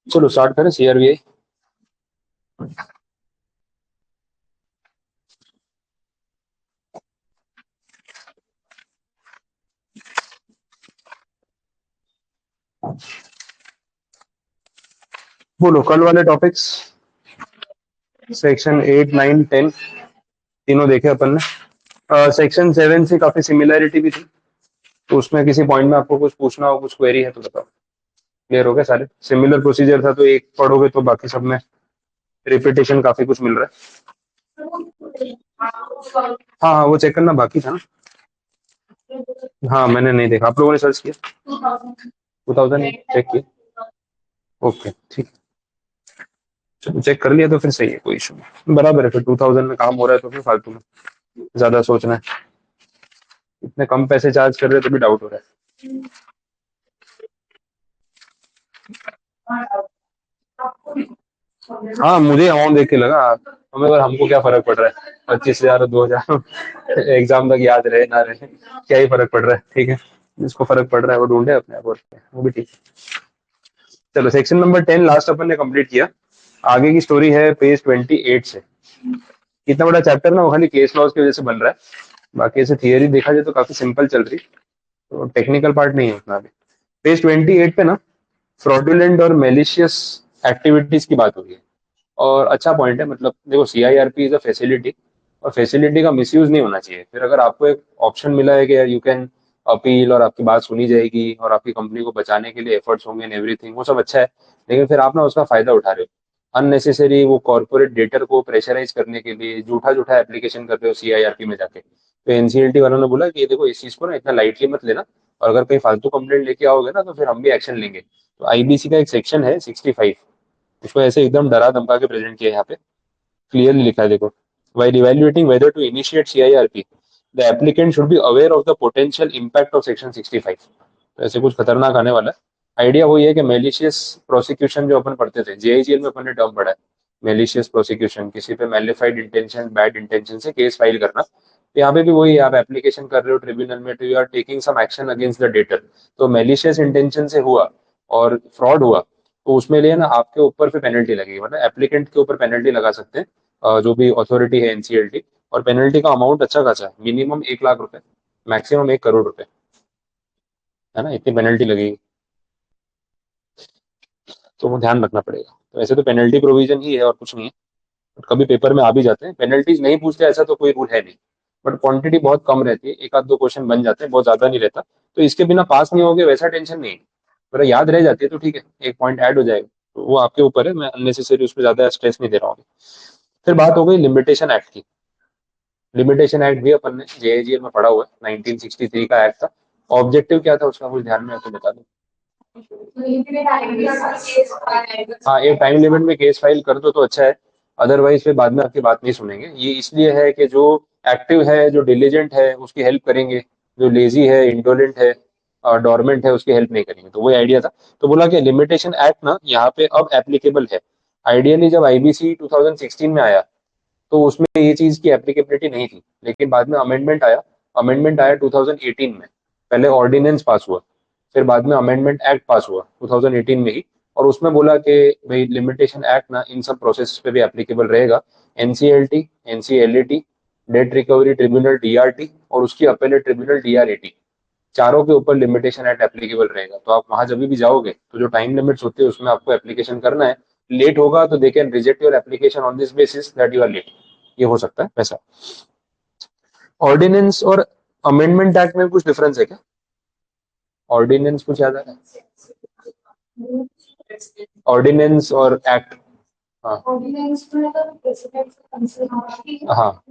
चलो स्टार्ट करें CRBI। बोलो कल वाले टॉपिक्स सेक्शन 8, 9, 10 तीनों देखे अपन ने। सेक्शन 7 से काफी सिमिलैरिटी भी थी, तो उसमें किसी पॉइंट में आपको कुछ पूछना हो, कुछ क्वेरी है तो बताओ। क्लियर हो गया? सारे सिमिलर प्रोसीजर था, तो एक पढ़ोगे तो बाकी सब में रिपीटेशन काफी कुछ मिल रहा है। हाँ हाँ, वो चेक करना बाकी था ना। हाँ मैंने नहीं देखा, आप लोगों ने सर्च किया 2000 चेक किया? ओके ठीक है, चलो चेक कर लिया तो फिर सही है, कोई इशू नहीं, बराबर है। फिर 2000 में काम हो रहा है तो फिर फालतू में ज्यादा सोचना है। इतने कम पैसे चार्ज कर रहे हैं तो भी डाउट हो रहा है। हाँ मुझे अमाउंट देख के लगा, हमें पर हमको क्या फर्क पड़ रहा है, 25,000 और 2,000 एग्जाम तक याद रहे ना रहे, क्या ही फर्क पड़ रहा है। ठीक है, जिसको फर्क पड़ रहा है वो ढूंढे अपने आप, और क्या, वो भी ठीक है। चलो सेक्शन नंबर 10 लास्ट अपन ने कंप्लीट किया। आगे की स्टोरी है पेज 28 से। इतना बड़ा चैप्टर ना वो खाली केस लॉज की वजह से बन रहा है, बाकी ऐसे थियरी देखा जाए तो काफी सिंपल चल रही, तो टेक्निकल पार्ट नहीं है उतना अभी। पेज 28 पे ना फ्रॉडुलेंट और मेलिशियस एक्टिविटीज की बात हो रही है, और अच्छा पॉइंट है। मतलब देखो CIRP इज अ फैसिलिटी, और फैसिलिटी का मिसयूज नहीं होना चाहिए। फिर अगर आपको एक ऑप्शन मिला है कि यार यू कैन अपील और आपकी बात सुनी जाएगी और आपकी कंपनी को बचाने के लिए एफर्ट्स होंगे एंड एवरीथिंग, वो सब अच्छा है, लेकिन फिर आप ना उसका फायदा उठा रहे हो अननेसेसरी, वो कॉर्पोरेट डेटर को प्रेशराइज करने के लिए झूठा झूठा एप्लीकेशन कर रहे हो CIRP में जाके। तो NCLT वालों ने बोला कि ये देखो इस चीज को ना इतना लाइटली मत लेना, और अगर कहीं फालतू कंप्लेंट लेके आओगे ना तो फिर हम भी एक्शन लेंगे। तो IBC का एक सेक्शन है 65, उसको ऐसे एकदम डरा धमका के प्रेजेंट किया है यहाँ पे। क्लियरली लिखा है देखो, while evaluating whether to initiate CIRP, the applicant should be aware of the potential impact of section 65। तो ऐसे कुछ खतरनाक आने वाला है। आइडिया वही है कि मेलिशियस प्रोसिक्यूशन जो अपन पढ़ते थे JIGL में, अपन ने टर्म पढ़ा है मेलिशियस प्रोसिक्यूशन, किसी पे मेलिफाइड इंटेंशन बैड इंटेंशन से केस फाइल करना। तो यहाँ पे भी वही है, आप एप्लीकेशन कर रहे हो ट्रिब्यूनल में, तो you are taking some action against the debtor. तो मेलिशियस इंटेंशन से हुआ और फ्रॉड हुआ, तो उसमें लिए ना आपके ऊपर पे पेनल्टी लगेगी, मतलब एप्लीकेंट के ऊपर पेनल्टी लगा सकते हैं जो भी अथॉरिटी है NCLT। और पेनल्टी का अमाउंट अच्छा खासा है, मिनिमम 1 लाख रुपए, मैक्सिमम 1 करोड़ रुपए, है ना, इतनी पेनल्टी लगेगी, तो वो ध्यान रखना पड़ेगा। तो ऐसे तो पेनल्टी प्रोविजन ही है और कुछ नहीं है, बट कभी पेपर में आ भी जाते हैं। पेनल्टीज नहीं पूछते ऐसा तो कोई रूल है नहीं, बट क्वांटिटी बहुत कम रहती है, एक आध दो क्वेश्चन बन जाते हैं, बहुत ज्यादा नहीं रहता। तो इसके बिना पास नहीं होगे वैसा टेंशन नहीं है, पर याद रह जाती है तो ठीक है, एक पॉइंट ऐड हो जाएगा, तो वो आपके ऊपर है। मैं अननेसेसरी उस पर ज्यादा स्ट्रेस नहीं दे रहा हूँ। फिर बात हो गई लिमिटेशन एक्ट की। लिमिटेशन एक्ट भी अपन ने JIGL में पढ़ा हुआ है, 1963 का एक्ट था। ऑब्जेक्टिव क्या था उसका, कुछ ध्यान में है तो बता दो। हाँ, एक टाइम लिमिट में केस फाइल कर दो तो अच्छा है, अदरवाइज फिर बाद में आपकी बात नहीं सुनेंगे। ये इसलिए है कि जो एक्टिव है, जो डिलीजेंट है उसकी हेल्प करेंगे, जो लेजी है, इंडोलेंट है, डोरमेंट है, उसकी हेल्प नहीं करेंगे। तो वही आइडिया था। तो बोला कि लिमिटेशन एक्ट ना यहाँ पे अब एप्लीकेबल है। आइडियली जब IBC 2016 में आया तो उसमें ये चीज की एप्लीकेबिलिटी नहीं थी, लेकिन बाद में अमेंडमेंट आया। अमेंडमेंट आया 2018 में, पहले ऑर्डिनेंस पास हुआ, फिर बाद में अमेंडमेंट एक्ट पास हुआ 2018 में ही। और उसमें बोला कि भाई लिमिटेशन एक्ट ना इन सब प्रोसेस पे भी एप्लीकेबल रहेगा। NCLT, NCLAT, date recovery tribunal DRT, और उसकी अपेलेट ट्रिब्यूनल DRAT, चारों के ऊपर लिमिटेशन एक्ट एप्लीकेबल रहेगा। तो आप वहां जब भी जाओगे तो जो टाइम लिमिट्स होते हैं उसमें आपको एप्लीकेशन करना है। लेट होगा तो they can reject your application on this basis that you are late, ये हो सकता है वैसा। ऑर्डिनेंस और अमेंडमेंट एक्ट में कुछ डिफरेंस है क्या? ऑर्डिनेंस कुछ याद है? ऑर्डिनेंस और एक्ट हाँ हाँ,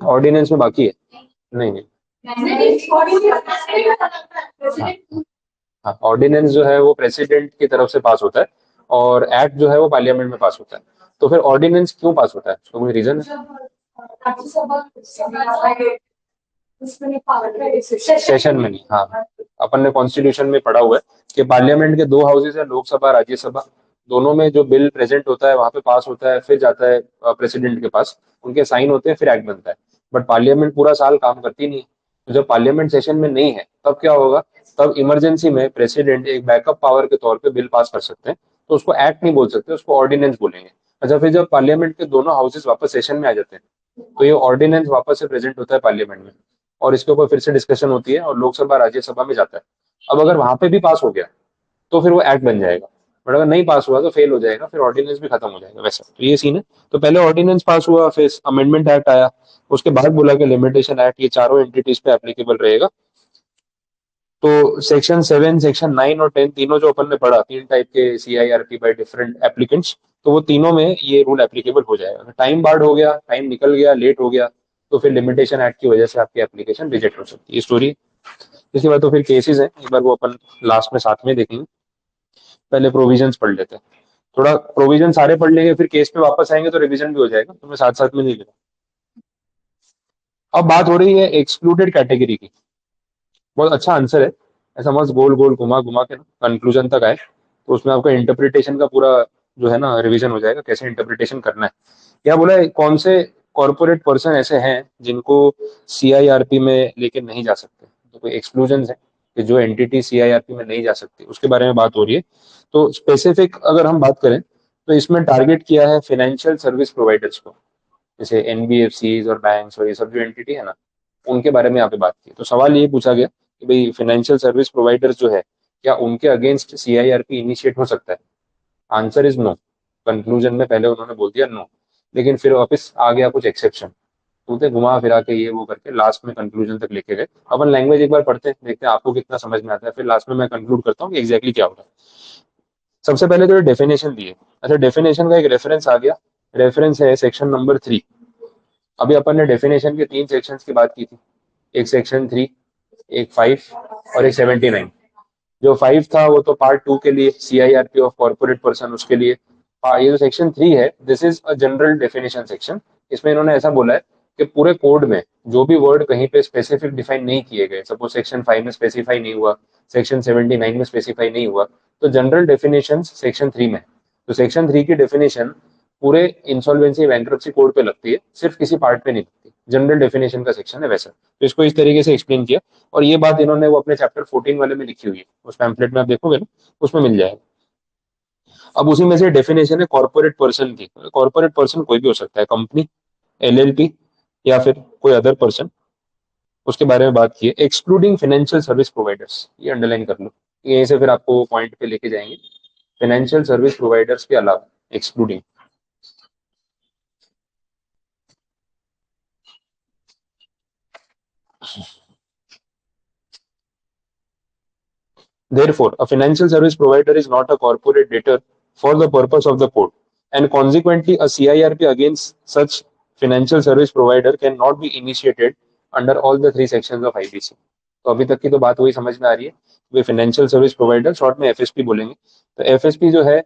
ऑर्डिनेंस में बाकी है। नहीं नहीं। हाँ हाँ, ऑर्डिनेंस जो है वो प्रेसिडेंट की तरफ से पास होता है, और एक्ट जो है वो पार्लियामेंट में पास होता है। तो फिर ऑर्डिनेंस क्यों पास होता है, उसका कोई रीजन है? सेशन में नहीं, हाँ। अपन ने कॉन्स्टिट्यूशन में पढ़ा हुआ है कि पार्लियामेंट के दो हाउसेज है, लोकसभा राज्यसभा, दोनों में जो बिल प्रेजेंट होता है वहां पे पास होता है, फिर जाता है प्रेसिडेंट के पास, उनके साइन होते हैं, फिर एक्ट बनता है। बट पार्लियामेंट पूरा साल काम करती नहीं है। तो जब पार्लियामेंट सेशन में नहीं है तब क्या होगा? तब इमरजेंसी में प्रेसिडेंट एक बैकअप पावर के तौर पे बिल पास कर सकते हैं। तो उसको एक्ट नहीं बोल सकते, उसको ऑर्डिनेंस बोलेंगे। अच्छा, फिर जब पार्लियामेंट के दोनों हाउसेज वापस सेशन में आ जाते हैं तो ये ऑर्डिनेंस वापस से प्रेजेंट होता है पार्लियामेंट में, और इसके ऊपर फिर से डिस्कशन होती है और लोकसभा राज्यसभा में जाता है। अब अगर वहां पे भी पास हो गया तो फिर वो एक्ट बन जाएगा, बट अगर नहीं पास हुआ तो फेल हो जाएगा, फिर ऑर्डिनेंस भी खत्म हो जाएगा। वैसा तो ये सीन है। तो पहले ऑर्डिनेंस पास हुआ, फिर अमेंडमेंट एक्ट आया, उसके बाद बोला कि लिमिटेशन एक्ट ये चारों एंटिटीज पे एप्लीकेबल रहेगा। तो सेक्शन 7, सेक्शन 9 और 10 तीनों जो अपन ने पढ़ा, तीन टाइप के CIRP बाय डिफरेंट एप्लीकेंट्स, तो वो तीनों में ये रूल एप्लीकेबल हो जाएगा। टाइम बार्ड हो गया, टाइम निकल गया, लेट हो गया, तो फिर लिमिटेशन एक्ट की वजह से आपकी एप्लीकेशन रिजेक्ट हो सकती है। ये स्टोरी। इसके बाद तो फिर केसेस हैं, एक बार वो अपन लास्ट में साथ में देखेंगे। पहले प्रोविजंस पढ़ लेते हैं। थोड़ा प्रोविजन सारे पढ़ लेंगे, फिर केस पे वापस आएंगे तो रिवीजन भी हो जाएगा, तो मैं साथ साथ में नहीं लेता। अब बात हो रही है एक्सक्लूडेड कैटेगरी की। बहुत अच्छा आंसर है। ऐसा मस्त गोल गोल घुमा घुमा के कंक्लूजन तक आए, तो उसमें आपका इंटरप्रिटेशन का पूरा जो है ना रिवीजन हो जाएगा, कैसे इंटरप्रिटेशन करना है। क्या बोला है, कौन से कॉर्पोरेट पर्सन ऐसे हैं जिनको CIRP में लेके नहीं जा सकते, तो कोई एक्सक्लूजन है कि जो एंटिटी CIRP में नहीं जा सकती, उसके बारे में बात हो रही है। तो स्पेसिफिक अगर हम बात करें तो इसमें टारगेट किया है फाइनेंशियल सर्विस प्रोवाइडर्स को, जैसे NBFCs और बैंक्स और ये सब जो एंटिटी है ना, उनके बारे में यहाँ पे बात की। तो सवाल ये पूछा गया कि भाई फाइनेंशियल सर्विस प्रोवाइडर्स जो है, क्या उनके अगेंस्ट CIRP इनिशिएट हो सकता है? Answer is no. कंक्लूजन में पहले उन्होंने बोल दिया नो, लेकिन फिर वापस आ गया कुछ एक्सेप्शन, पूछते घुमा फिरा के ये वो करके लास्ट में कंक्लूजन तक लेके गए। अपन लैंग्वेज एक बार पढ़ते हैं, देखते हैं आपको कितना समझ में आता है, फिर लास्ट में मैं कंक्लूड करता हूँ कि एग्जैक्टली क्या होगा। सबसे पहले तो डेफिनेशन दिए। अच्छा, डेफिनेशन का एक रेफरेंस आ गया। रेफरेंस है सेक्शन नंबर 3। अभी अपन ने डेफिनेशन के 3 सेक्शंस की बात की थी, एक सेक्शन 3, एक 5 और एक 79। जो 5 था वो तो पार्ट 2 के लिए, CIRP ऑफ कॉर्पोरेट पर्सन, उसके लिए। ये जो सेक्शन 3 है, this is a general definition section. इसमें इन्होंने ऐसा बोला है कि पूरे कोड में जो भी वर्ड कहीं पे स्पेसिफिक डिफाइन नहीं किए गए, सपोज सेक्शन 5 में स्पेसिफाई नहीं हुआ, सेक्शन 79 में स्पेसिफाई नहीं हुआ, तो जनरल डेफिनेशन सेक्शन 3 में। तो सेक्शन 3 की डेफिनेशन पूरे इंसॉल्वेंसी बैंक्रप्सी कोड पे लगती है, सिर्फ किसी पार्ट पे नहीं लगती। जनरल डेफिनेशन का सेक्शन है वैसा, तो इसको इस तरीके से एक्सप्लेन किया। और ये बात इन्होंने वो अपने चैप्टर 14 वाले में लिखी हुई है, उस पैम्पलेट में आप देखोगे ना, उसमें मिल जाएगा। अब उसी में से डेफिनेशन है कॉर्पोरेट पर्सन की। कॉर्पोरेट पर्सन कोई भी हो सकता है, कंपनी, LLP या फिर कोई अदर पर्सन, उसके बारे में बात की है। एक्सक्लूडिंग फाइनेंशियल सर्विस प्रोवाइडर्स, ये अंडरलाइन कर लो, यहीं से फिर आपको पॉइंट पे लेके जाएंगे। फाइनेंशियल सर्विस प्रोवाइडर्स के अलावा excluding. Therefore, a financial service provider is not a corporate debtor for the purpose of the code, and consequently, a CIRP against such financial service provider cannot be initiated under all the 3 sections of IBC. तो अभी तक की तो बात वही समझ में आ रही है। वे फाइनेंशियल सर्विस प्रोवाइडर, शॉर्ट में FSP बोलेंगे। तो FSP जो है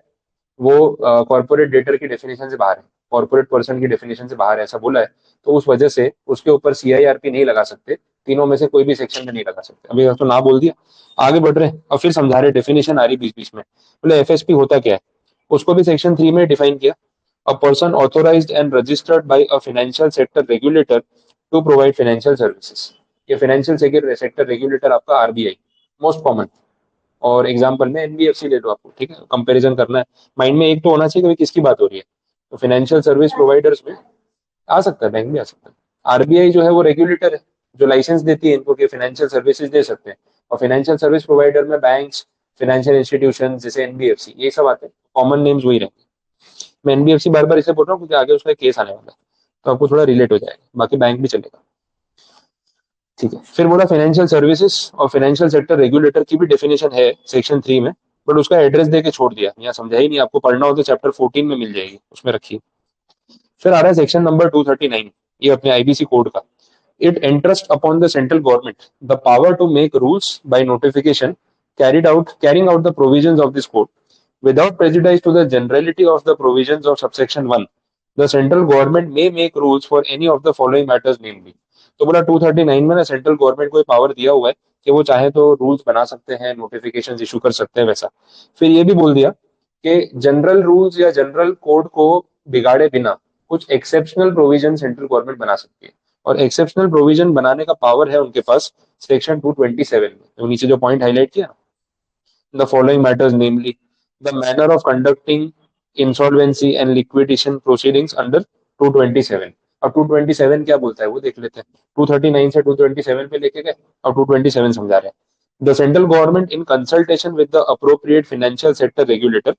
वो कॉर्पोरेट डेटर की डेफिनेशन से बाहर है, कॉर्पोरेट पर्सन की डेफिनेशन से बाहर है, ऐसा बोला है। तो उस वजह से उसके ऊपर CIRP नहीं लगा सकते, तीनों में से कोई भी सेक्शन में नहीं लगा सकते। अभी तो ना बोल दिया, आगे बढ़ रहे हैं और फिर समझा रहे, डेफिनेशन आ रही बीच बीच में। बोले FSP होता क्या है, उसको भी सेक्शन 3 में डिफाइन किया। A person authorised and registered by a financial sector regulator to provide financial services. ये फाइनेंशियल सेक्टर रेगुलेटर आपका RBI, मोस्ट कॉमन। और एग्जाम्पल में NBFC ले लो आपको, ठीक है, कंपैरिजन करना है माइंड में, एक तो होना चाहिए कि भाई किसकी बात हो रही है। तो फाइनेंशियल सर्विस प्रोवाइडर्स में आ सकता है, बैंक भी आ सकता है। RBI जो है वो रेगुलेटर है, जो लाइसेंस देती है इनको कि फाइनेंशियल सर्विसेज दे सकते हैं। और फाइनेंशियल सर्विस प्रोवाइडर में बैंक्स, फाइनेंशियल इंस्टीट्यूशन जैसे NBFC, ये सब आते हैं, कॉमन नेम्स वही रहेंगे। मैं NBFC बार बार इसे बोल रहा हूँ क्योंकि आगे उसका केस आने वाला है, तो आपको थोड़ा रिलेट हो जाएगा, बाकी बैंक भी चलेगा। ठीक है, फिर बोला फाइनेंशियल सर्विसेज और फाइनेंशियल सेक्टर रेगुलेटर की भी डेफिनेशन है सेक्शन 3 में। बट उसका एड्रेस दे के छोड़ दिया, यहाँ समझा ही नहीं। आपको पढ़ना हो तो चैप्टर 14 में मिल जाएगी, उसमें रखिए। फिर आ रहा है सेक्शन नंबर 239, ये अपने आईबीसी कोड का। It entrust upon the central government the power to make rules by notification carrying out the provisions of this code without prejudice to the generality of the provisions of subsection 1. The central government may make rules for any of the following matters namely. तो बोला 239 में ना central government को power दिया हुआ है कि वो चाहे तो रूल्स बना सकते हैं, नोटिफिकेशन इशू कर सकते हैं वैसा। फिर ये भी बोल दिया कि जनरल रूल्स या जनरल कोड को बिगाड़े बिना कुछ एक्सेप्शनल प्रोविजन सेंट्रल गवर्नमेंट बना सकती है, और एक्सेप्शनल प्रोविजन बनाने का पावर है उनके पास सेक्शन 227 में। तो नीचे जो पॉइंट हाईलाइट किया, the following matters namely the manner of conducting insolvency and liquidation proceedings under 227। अब 227 क्या बोलता है वो देख लेते हैं। 239 से 227 पे लेके गए, अब 227 समझा रहे हैं। The central government, in consultation with the appropriate financial sector regulator,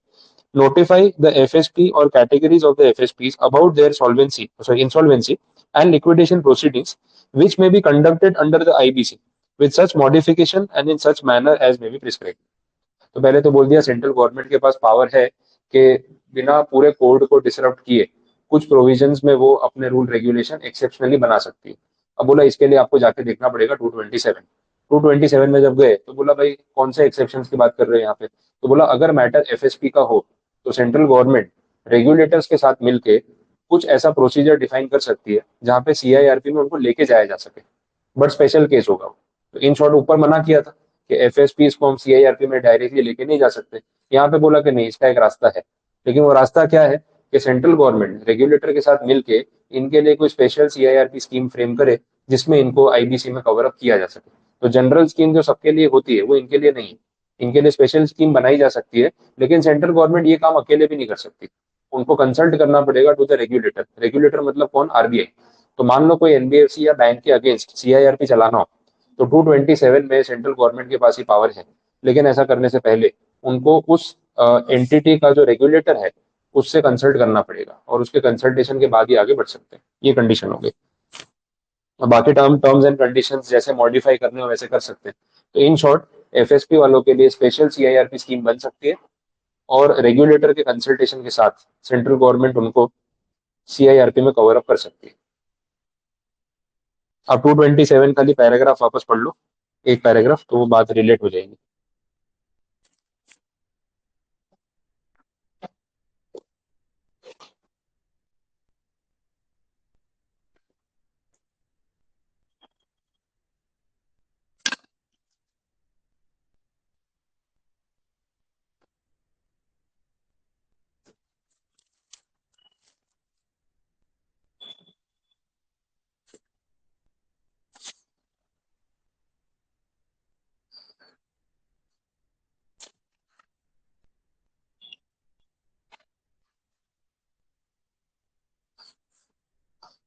notify the FSP or categories of the FSPs about their insolvency and liquidation proceedings, which may be conducted under the IBC with such modification and in such manner as may be prescribed. तो पहले तो बोल दिया central government के पास power है कि बिना पूरे कोड को डिसरप्ट किए कुछ प्रोविजंस में वो अपने रूल रेगुलेशन एक्सेप्शनली बना सकती है। अब बोला इसके लिए आपको जाके देखना पड़ेगा 227 में जब गए तो बोला भाई कौन से एक्सेप्शन की बात कर रहे हैं यहाँ पे। तो बोला अगर मैटर एफएसपी का हो तो सेंट्रल गवर्नमेंट रेगुलेटर्स के साथ मिलके कुछ ऐसा प्रोसीजर डिफाइन कर सकती है जहाँ पे सीआईआरपी में उनको लेके जाया जा सके, बट स्पेशल केस होगा वो। तो इन शॉर्ट ऊपर मना किया था कि एफएसपी को हम सीआईआरपी में डायरेक्टली लेके नहीं जा सकते, यहाँ पे बोला कि नहीं इसका एक रास्ता है। लेकिन वो रास्ता क्या है कि सेंट्रल गवर्नमेंट रेगुलेटर के साथ मिलके इनके लिए कोई स्पेशल सीआईआरपी स्कीम फ्रेम करे जिसमें इनको आईबीसी में कवर अप किया जा सके। तो जनरल स्कीम जो सबके लिए होती है वो इनके लिए नहीं है, इनके लिए स्पेशल स्कीम बनाई जा सकती है। लेकिन सेंट्रल गवर्नमेंट ये काम अकेले भी नहीं कर सकती, उनको कंसल्ट करना पड़ेगा टू द रेगुलेटर। रेगुलेटर मतलब कौन, आरबीआई। तो मान लो कोई एनबीएफसी या बैंक के अगेंस्ट सीआईआरपी चलाना हो तो 227 में सेंट्रल गवर्नमेंट के पास ही पावर है। लेकिन ऐसा करने से पहले उनको उस एंटिटी का जो रेगुलेटर है उससे कंसल्ट करना पड़ेगा, और उसके कंसल्टेशन के बाद ही आगे बढ़ सकते हैं। ये कंडीशन हो गई। बाकी टर्म्स एंड कंडीशंस जैसे मॉडिफाई करने हो वैसे कर सकते हैं। तो इन शॉर्ट एफएसपी वालों के लिए स्पेशल सीआईआरपी स्कीम बन सकती है, और रेगुलेटर के कंसल्टेशन के साथ सेंट्रल गवर्नमेंट उनको सीआईआरपी में कवर अप कर सकती है। अब 227 खाली पैराग्राफ वापस पढ़ लो, एक पैराग्राफ, तो वो बात रिलेट हो जाएगी।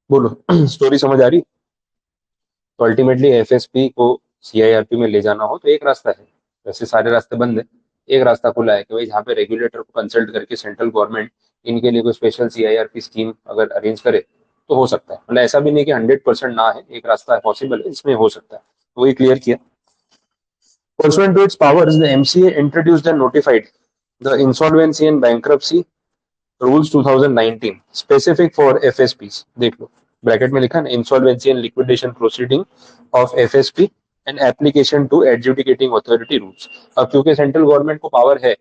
बोलो स्टोरी समझ आ रही। तो अल्टीमेटली एफएसपी को सीआईआरपी में ले जाना हो तो एक रास्ता है, वैसे सारे रास्ते बंद है। एक रास्ता खुला है कि भाई जहाँ पे रेगुलेटर को कंसल्ट करके सेंट्रल गवर्नमेंट इनके लिए कोई स्पेशल सीआईआरपी स्कीम अगर अरेंज करे तो हो सकता है। मतलब ऐसा भी नहीं कि 100% ना है, एक रास्ता है, पॉसिबल है, इसमें हो सकता है। तो वही क्लियर किया। Pursuant to its powers, the MCA introduced and notified the Insolvency and Bankruptcy Rules 2019 specific for FSPs। देख लो ब्रैकेट में लिखा है insolvency and liquidation proceeding of FSP and application to adjudicating authority rules. अब क्योंकि central government को power है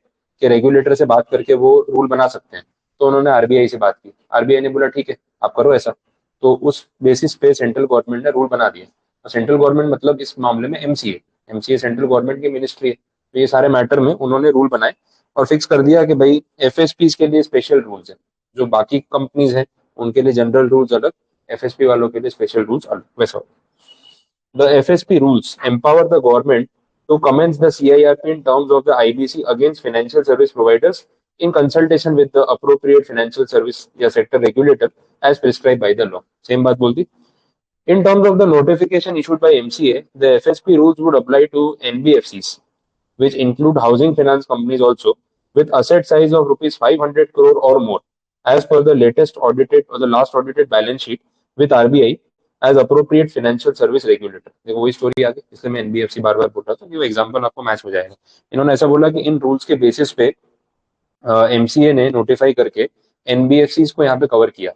कि regulator से बात करके वो रूल बना सकते हैं, तो उन्होंने आरबीआई से बात की। आरबीआई ने बोला ठीक है आप करो ऐसा, तो उस बेसिस पे सेंट्रल गवर्नमेंट ने रूल बना दिया। और सेंट्रल गवर्नमेंट मतलब इस मामले में एमसीए, एमसीए सेंट्रल गवर्नमेंट की मिनिस्ट्री है। तो ये सारे मैटर में उन्होंने रूल बनाए और फिक्स कर दिया कि भाई एफएसपी के लिए स्पेशल रूल्स है, जो बाकी कंपनीज हैं उनके लिए जनरल रूल्स अलग, एफएसपी वालों के लिए स्पेशल रूल्स अलग, वैसा। The FSP rules empower the government to commence the CIRP in terms of the IBC against financial service providers in consultation with the appropriate financial service या sector regulator as prescribed by the law। Same बात बोलती। In terms of the notification issued by MCA, the FSP rules would apply to NBFCs, which include housing finance companies also, with asset size of rupees 500 crore or more, as per the latest audited or the last audited balance sheet with RBI age appropriate financial service regulator. देखो वही story आ गई, इसलिए मैं NBFC बार बार बोल रहा था कि वो एग्जांपल आपको मैच हो जाएगा। इन्होंने ऐसा बोला कि इन रूल्स के बेसिस पे एमसीए ने नोटिफाई करके एनबीएफसी को यहाँ पे कवर किया।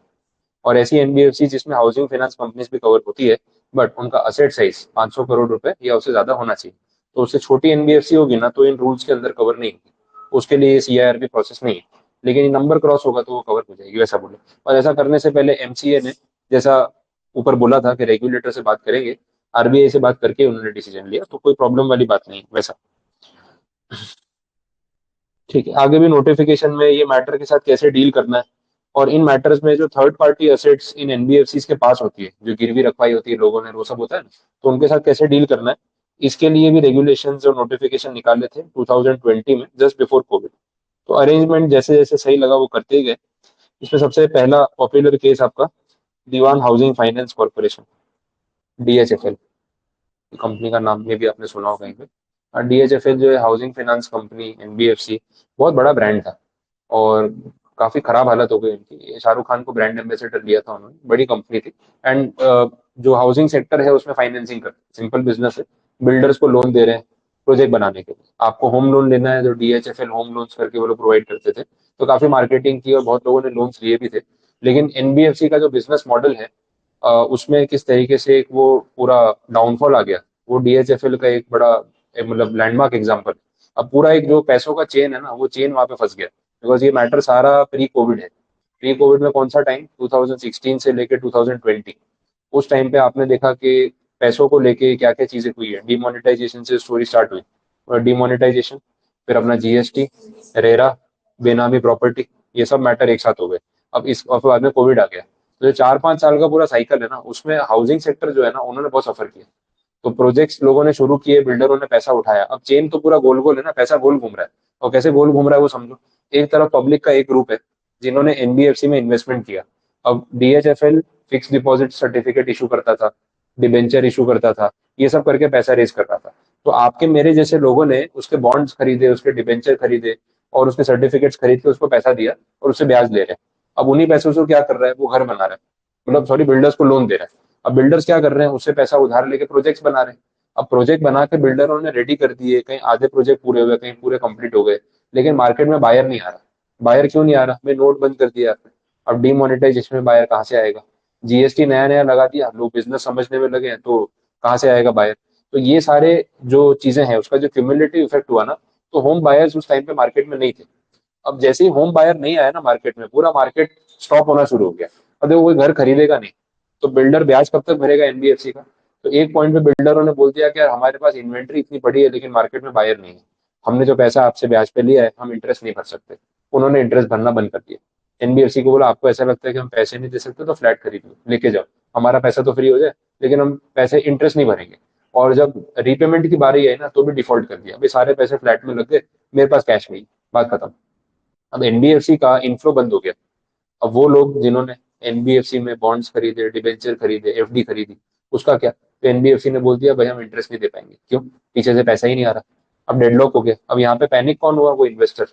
और ऐसी एनबीएफसी जिसमें हाउसिंग फाइनेंस कंपनीज भी कवर होती है, बट उनका असेट साइज 500 करोड़ रुपए या उससे ज्यादा होना चाहिए। तो उससे छोटी एनबीएफसी होगी ना, तो इन रूल्स के अंदर कवर नहीं होगी, उसके लिए सीआईआरबी प्रोसेस नहीं है। लेकिन ये नंबर क्रॉस होगा तो वो कवर हो जाएगी, वैसा बोले। और ऐसा करने से पहले एमसीए ने, जैसा ऊपर बोला था कि रेगुलेटर से बात करेंगे, आरबीआई से बात करके उन्होंने डिसीजन लिया, तो कोई प्रॉब्लम वाली बात नहीं वैसा। ठीक है, आगे भी नोटिफिकेशन में ये मैटर के साथ कैसे डील करना है, और इन मैटर्स में जो third party assets in NBFC के पास होती है, जो गिरवी रखवाई होती है लोगों ने, वो सब होता है ना, तो उनके साथ कैसे डील करना है, इसके लिए भी रेगुलेशन और नोटिफिकेशन निकाले थे 2020 में, जस्ट बिफोर कोविड। तो अरेंजमेंट जैसे जैसे सही लगा वो करते ही गए। इसमें सबसे पहला पॉपुलर केस आपका Dewan housing finance corporation, DHFL. Company का नाम ये भी आपने सुना होगा कहीं पे। और डीएचएफएल जो है हाउसिंग फाइनेंस कंपनी, एनबीएफसी, बहुत बड़ा ब्रांड था। और काफी खराब हालत हो गई इनकी। ये शाहरुख खान को ब्रांड एम्बेसडर लिया था उन्होंने, बड़ी कंपनी थी। एंड जो हाउसिंग सेक्टर है उसमें फाइनेंसिंग कर, सिंपल बिजनेस है, बिल्डर्स को लोन दे रहे हैं प्रोजेक्ट बनाने के लिए। आपको होम लोन लेना है, जो डीएचएफएल होम लोन्स करके वो लोग प्रोवाइड करते थे। तो काफी मार्केटिंग की और बहुत लोगों ने लोन्स लिए भी थे। लेकिन एनबीएफसी का जो बिजनेस मॉडल है, उसमें किस तरीके से एक वो पूरा डाउनफॉल आ गया, वो डीएचएफएल का एक बड़ा मतलब लैंडमार्क एग्जांपल। अब पूरा एक जो पैसों का चेन है ना, वो चेन वहां पे फंस गया। बिकॉज ये मैटर सारा प्री कोविड है। प्री कोविड में कौन सा टाइम, 2016 से लेके 2020, उस टाइम पे आपने देखा कि पैसों को लेके क्या क्या चीजें हुई है। डिमोनेटाइजेशन से स्टोरी स्टार्ट हुई, और डिमोनेटाइजेशन, फिर अपना जीएसटी, रेरा, बेनामी प्रॉपर्टी, ये सब मैटर एक साथ हो गए। अब इस और बाद में कोविड आ गया। तो जो 4-5 साल का पूरा साइकिल है ना, उसमें हाउसिंग सेक्टर जो है ना, उन्होंने बहुत सफर किया। तो प्रोजेक्ट्स लोगों ने शुरू किए, बिल्डरों ने पैसा उठाया। अब चेन तो पूरा गोल गोल है ना, पैसा गोल घूम रहा है। और कैसे गोल घूम रहा है वो समझो। एक तरफ पब्लिक का एक ग्रुप है जिन्होंने एनबीएफसी में इन्वेस्टमेंट किया। अब DHFL fix deposit certificate issue करता था, डिबेंचर इशू करता था, ये सब करके पैसा रेज कर रहा था। तो आपके मेरे जैसे लोगों ने उसके बॉन्ड्स खरीदे, उसके डिबेंचर खरीदे, और उसके सर्टिफिकेट्स खरीद के उसको पैसा दिया, और उससे ब्याज ले रहे हैं। अब उन्हीं पैसों से क्या कर रहा है, वो घर बना रहा है, मतलब सॉरी, बिल्डर्स को लोन दे रहा है। अब बिल्डर्स क्या कर रहे हैं, उससे पैसा उधार लेके प्रोजेक्ट्स बना रहे हैं। अब प्रोजेक्ट बना के बिल्डरों ने रेडी कर दिए, कहीं आधे प्रोजेक्ट पूरे हुए, कहीं पूरे कंप्लीट हो गए। लेकिन मार्केट में बायर नहीं आ रहा। बायर क्यों नहीं आ रहा, भाई नोट बंद कर दिया आपने। अब डीमोनेटाइजेशन में बायर कहाँ से आएगा, जीएसटी नया नया लगा दिया, लोग बिजनेस समझने में लगे हैं, तो कहाँ से आएगा बायर। तो ये सारे जो चीजें हैं, उसका जो क्यूमुलेटिव इफेक्ट हुआ ना, तो होम बायर्स उस टाइम पे मार्केट में नहीं थे। अब जैसे ही होम बायर नहीं आया ना मार्केट में, पूरा मार्केट स्टॉप होना शुरू हो गया। अब देखो कोई घर खरीदेगा नहीं, तो बिल्डर ब्याज कब तक भरेगा एनबीएफसी का। तो एक पॉइंट पे बिल्डरों ने बोल दिया कि यार हमारे पास इन्वेंट्री इतनी पड़ी है, लेकिन मार्केट में बायर नहीं है, हमने जो पैसा आपसे ब्याज पे लिया है, हम इंटरेस्ट नहीं भर सकते। उन्होंने इंटरेस्ट भरना बंद कर दिया। एनबीएफसी को बोला आपको ऐसा लगता है कि हम पैसे नहीं दे सकते, तो फ्लैट खरीद लो, लेके जाओ, हमारा पैसा तो फ्री हो जाए, लेकिन हम पैसे इंटरेस्ट नहीं भरेंगे। और जब रीपेमेंट की बारी आई ना, तो भी डिफॉल्ट कर दिया, भाई सारे पैसे फ्लैट में लग गए, मेरे पास कैश नहीं, बात खत्म। अब एनबीएफसी का इन्फ्लो बंद हो गया। अब वो लोग जिन्होंने एनबीएफसी में बॉन्ड्स खरीदे, डिबेंचर खरीदे, एफडी खरीदी, उसका क्या, तो एनबीएफसी ने बोल दिया भाई हम इंटरेस्ट नहीं दे पाएंगे, क्यों, पीछे से पैसा ही नहीं आ रहा। अब डेडलॉक हो गया। अब यहाँ पे पैनिक कौन हुआ, वो इन्वेस्टर,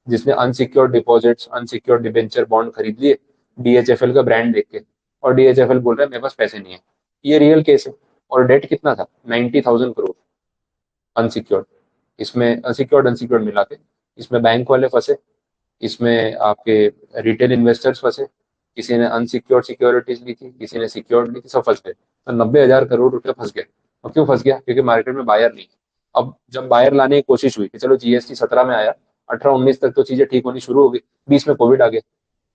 जिसने unsecured deposits, unsecured debenture bond खरीद लिए डीएचएफएल का ब्रांड देख के। और डीएचएफएल बोल रहा है मेरे पास पैसे नहीं है। ये रियल केस है। और डेट कितना था, 90,000 करोड़ अनसिक्योर्ड। इसमें अनसिक्योर्ड अनसिक्योर्ड मिला के, इसमें बैंक वाले फंसे, इसमें आपके रिटेल इन्वेस्टर्स फंसे, किसी ने अनसिक्योर्ड सिक्योरिटीज ली थी, किसी ने सिक्योर्ड ली थी, सब फंस गए। तो 90,000 करोड़ रुपए फंस गए। और क्यों फंस गया, क्योंकि मार्केट में बायर नहीं है। अब जब बायर लाने की कोशिश हुई कि चलो जीएसटी 17 में आया, 18-19 तक तो चीजें ठीक होनी शुरू हो गई, 20 में कोविड आ गया,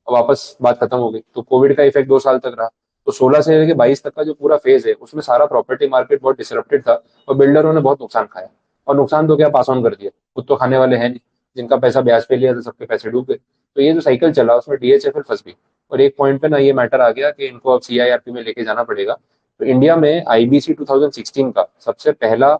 अब वापस बात खत्म हो गई। तो कोविड का इफेक्ट 2 साल तक रहा। तो 16 से लेकर 22 तक का जो पूरा फेज है, उसमें सारा प्रॉपर्टी मार्केट बहुत डिसरप्टेड था, और बिल्डरों ने बहुत नुकसान खाया। और नुकसान तो क्या, पास ऑन कर दिया, खुद तो खाने वाले हैं नहीं। जिनका पैसा ब्याज पे लिया था, सबके पैसे डूब गए। तो ये जो साइकिल चला, उसमें डीएचएफएल फंस गई। और एक पॉइंट पे ना ये मैटर आ गया कि इनको अब सीआईआरपी में लेके जाना पड़ेगा। तो इंडिया में आईबीसी 2016 का सबसे पहला,